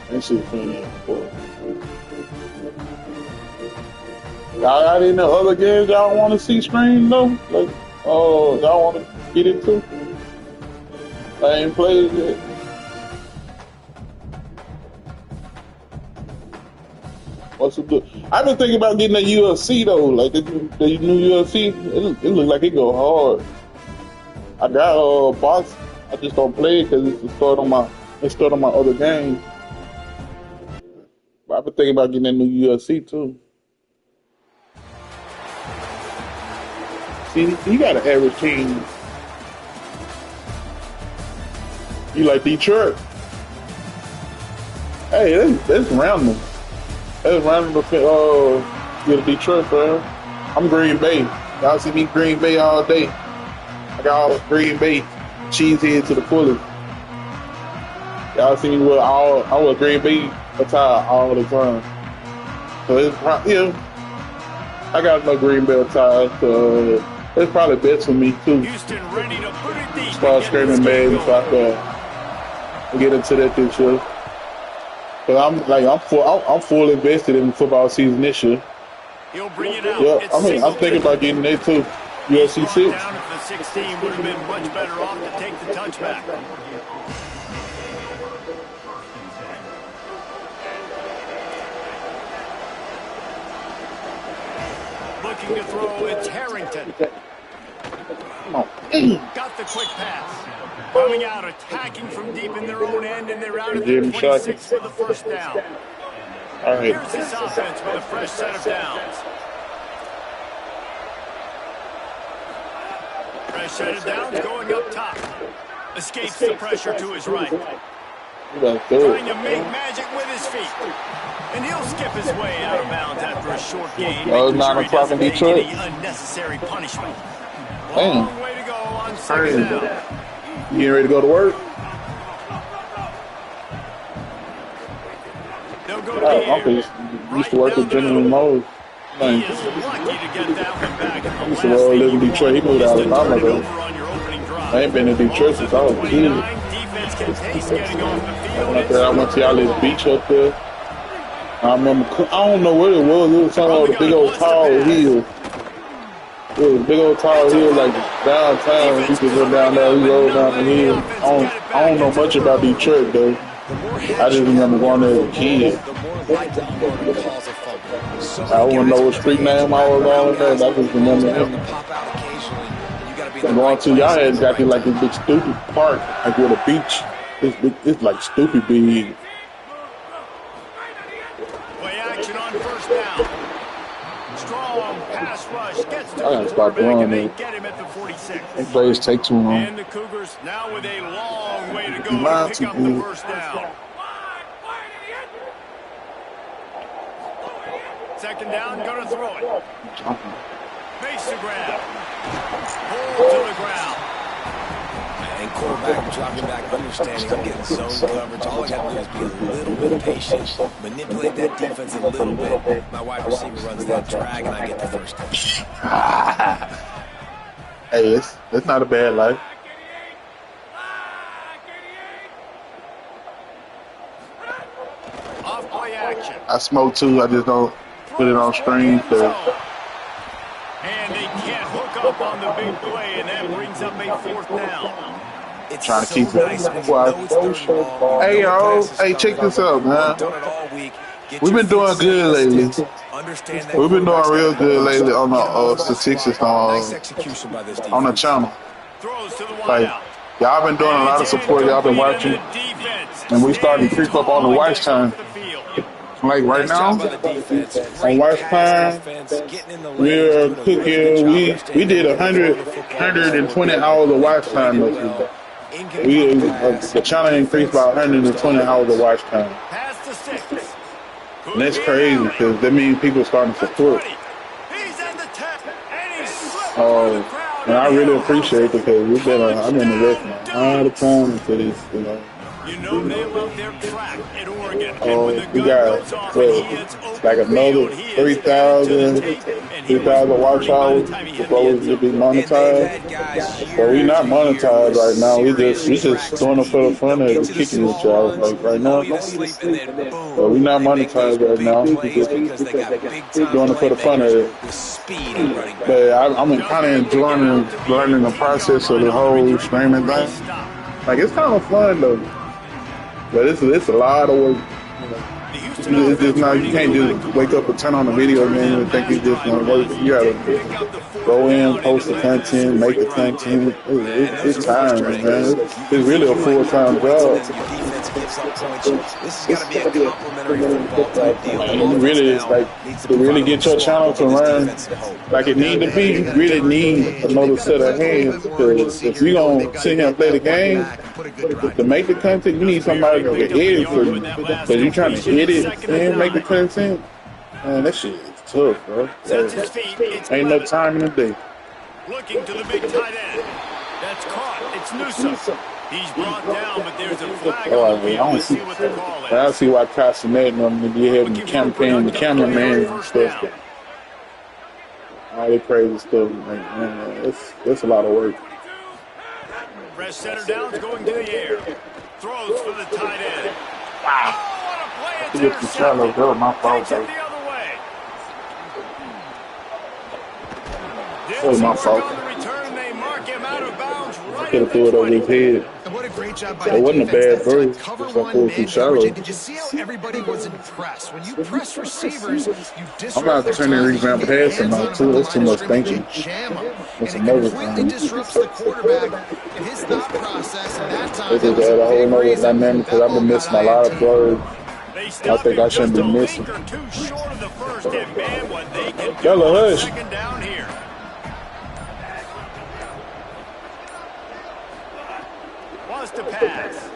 That shit funny. Y'all got any other games y'all want to see screen though? Like, oh, y'all want to get into? I ain't played it yet. What's it do? I've been thinking about getting a UFC though, like the new UFC. It look like it go hard. I got box. I just don't play it because it's stored on my other game. But I've been thinking about getting a new UFC too. See, you got an average team. You like Detroit? Hey, that's random. That's random to get a Detroit fan. I'm Green Bay. Y'all see me Green Bay all day. I got all Green Bay cheesehead to the fullest. Y'all see me with I wear Green Bay attire all the time. So it's I got no Green Bay attire, so it's probably best for me too. Houston ready to put it deep. Start screaming mad so I can get into that this year. But I'm full invested in the football season this year. He'll bring it out. Yeah, I'm thinking about getting that too. UFC 6. Down at the 16 would have been much better off to take the touchback. Looking to throw, it's Harrington. Got the quick pass. Coming out, attacking from deep in their own end, and they're out of their 26 for the first down. All right. Here's this offense with a fresh set of downs. Fresh set of downs going up top. Escapes the pressure to his right. Trying to make magic with his feet. And he'll skip his way out of bounds after a short gain. Oh, 9 o'clock in Detroit. Unnecessary punishment. Damn. Long way to go on second down. You getting ready to go to work? They'll go to the air. I used to work with General Motors. He is lucky to get that one back. I used to live in Detroit. He moved to Alabama though. I ain't been in Detroit since I was a kid. Defense can taste getting off the field. I went to y'all little beach up there. I remember, I don't know what it was. It was something on the big old tall hill. It was a big old tall hill like downtown. You could go down there, we roll down the hill. I don't know much about Detroit though. I just remember going there as a kid. I wouldn't know what street name I was on there. I just remember him. Going to y'all had got to like this big stupid park, like with a beach. It's like stupid big. Play action on first down. Strong pass rush gets to I gotta stop doing that. Get him at the 46. These plays take too long. And the Cougars now with a long way to go to pick up the first down. Second down, gonna throw it. Face the grab. Hold to the ground. And quarterback dropping back, understanding I'm getting zone coverage. All I got to do is be a little bit patient, manipulate that defense a little bit. My wide receiver runs that drag, and I get the first down. Hey, that's not a bad life. Off play action. I smoke too. I just don't put it on screen. So. And they can't hook up on the big play, and that brings up a fourth down. It's trying to so keep it. nice when you know it's third and long. Hey, No yo. passes Hey, check this out, man. Done it all week. Get We've your been doing feet good set, lately. understand that We've been doing real quarterback's good got lately on the to statistics nice execution by this on the defense. channel. Throws to the Like, wideout. y'all been doing a lot of support. Y'all been watching. And we starting to creep up on the watch time. Like right now, on watch time, we're cooking. We did 120 hours of watch time this week. The channel increased by 120 hours of watch time. Pass First to 6. And that's crazy because that means people starting to support. He's at the 10, and he's slipped Oh, through the crowd. and I really appreciate it because I've been investing a lot of time into this, you know. You know they love their track at Oregon. Oh, And when the we gun got goes off and he hits like open another field, he is 3,000 added to the tape, and he was 3,000 watch running by the hours time he hit before the we end could be zone. monetized. But we not monetized right now. We just doing it for the fun of kicking each other. Like right now, but we not monetized right now. We just doing it for the fun of it. But I'm kind of enjoying learning the process of the whole streaming thing. Like it's kind of fun though. But it's a lot of work. It's just not, you can't just wake up and turn on a video game and think it's just gonna work. You gotta go in, post the content, make the content. It's tiring, man. It's really a full-time job. This has got to be a complimentary football type deal. And it really is like to really get your channel to run like it need to be. You really need another set of hands because if you gonna sit here and play the game to make the content, you need somebody to edit for you. Because you trying to edit and make the content, man, that shit is tough, bro. Ain't no time in the day. Looking to the big tight end. That's caught. It's Newsome. He's brought down, but there's a flag on the field. Let's see what the call is. I see why Castanet and them be having the campaign, the cameraman and stuff. All that crazy stuff, man. It's a lot of work. Fresh center downs going to the air. Throws for the tight end. Wow. Oh, what a play. It's Get the shallow go, my fault, Takes it though. the other way. That was my fault. On the return, and they mark him out of bounds right Could have threw it over his head. And what a great job by It wasn't a bad throw. cover It's like one too man shallow. coverage. And did you see how everybody was impressed? When you press receivers, you disrupt I'm about to turn and revamp passing now, too. That's too much thinking. And That's it another completely thing. disrupts the quarterback and his thought process. And that time, This is add a whole nother dynamic because I've been missing a lot of throws. I think I shouldn't be missing. Too short of the first, and man, what they can do Yellow on hush. second down here. Wants to pass.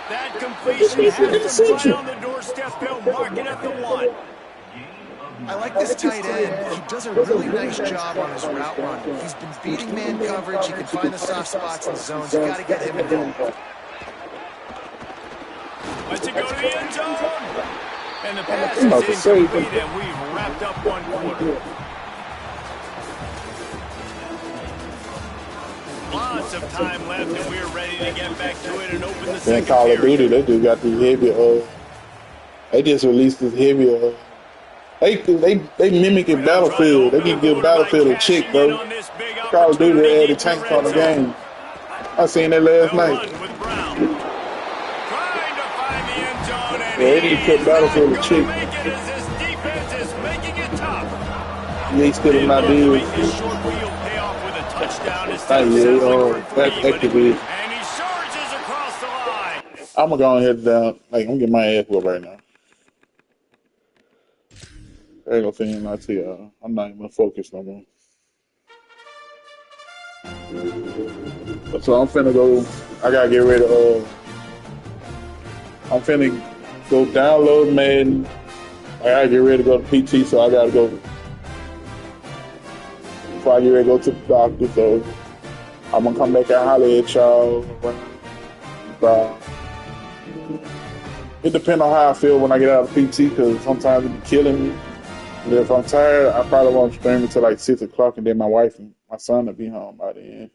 That completion has them right on the doorstep. They'll mark it at the 1. I like this tight end. He does a really nice job on his route run. He's been beating man coverage. He can find the soft spots in the zones. You got to get him involved. Let's it go to the end zone. And the pass is incomplete, and we've wrapped up one quarter. Lots of time left, and we're ready to get back to it and open the Then second Call of Duty, period. they just got these heavy. They just released this heavy. They mimicking Battlefield. They can give Battlefield a check, bro. Call of Duty they added tanks on the game. I seen that last night. Yeah, they need to put Battlefield a check. They still not doing. That's Activision. And he surges across the line. I'm gonna go ahead down. Like I'm gonna get my ass whooped right now. I ain't gonna say anything to you. I'm not even focused no more. So I'm finna go. I gotta get ready to. I'm finna go download Madden. I gotta get ready to go to PT, so I gotta go. Before I get ready to go to the doctor, so I'm gonna come back and holler at y'all. It depends on how I feel when I get out of PT, because sometimes it be killing me. But if I'm tired, I probably won't stream until like 6 o'clock, and then my wife and my son will be home by then.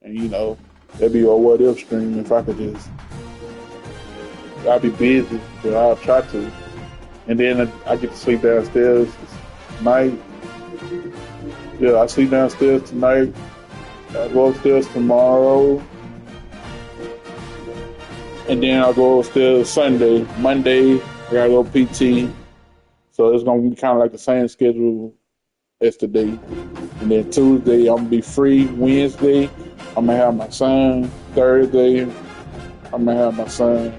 And you know, that'd be a what if stream if I could just. I'll be busy, but I'll try to. And then I get to sleep downstairs tonight. Yeah, I sleep downstairs tonight. I'll go upstairs tomorrow. And then I'll go upstairs Sunday. Monday, I gotta go PT. So it's gonna be kind of like the same schedule as today. And then Tuesday, I'm gonna be free. Wednesday, I'm gonna have my son. Thursday, I'm gonna have my son.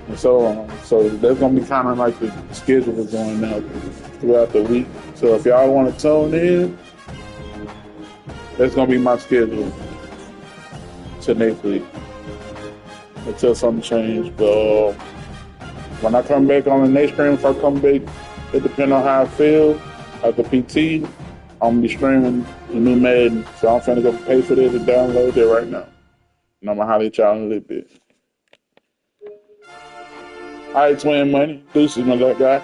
And so on. So that's gonna be kind of like the schedule is going out throughout the week. So if y'all want to tune in, that's gonna be my schedule till next week. until something changes. But when I come back on the next stream, if I come back, it depends on how I feel. After PT, I'm gonna be streaming the new Madden, so I'm finna go pay for that to download it right now. And I'm gonna holler at y'all in a little bit. All right, Twin Money. Deuces, my little guy.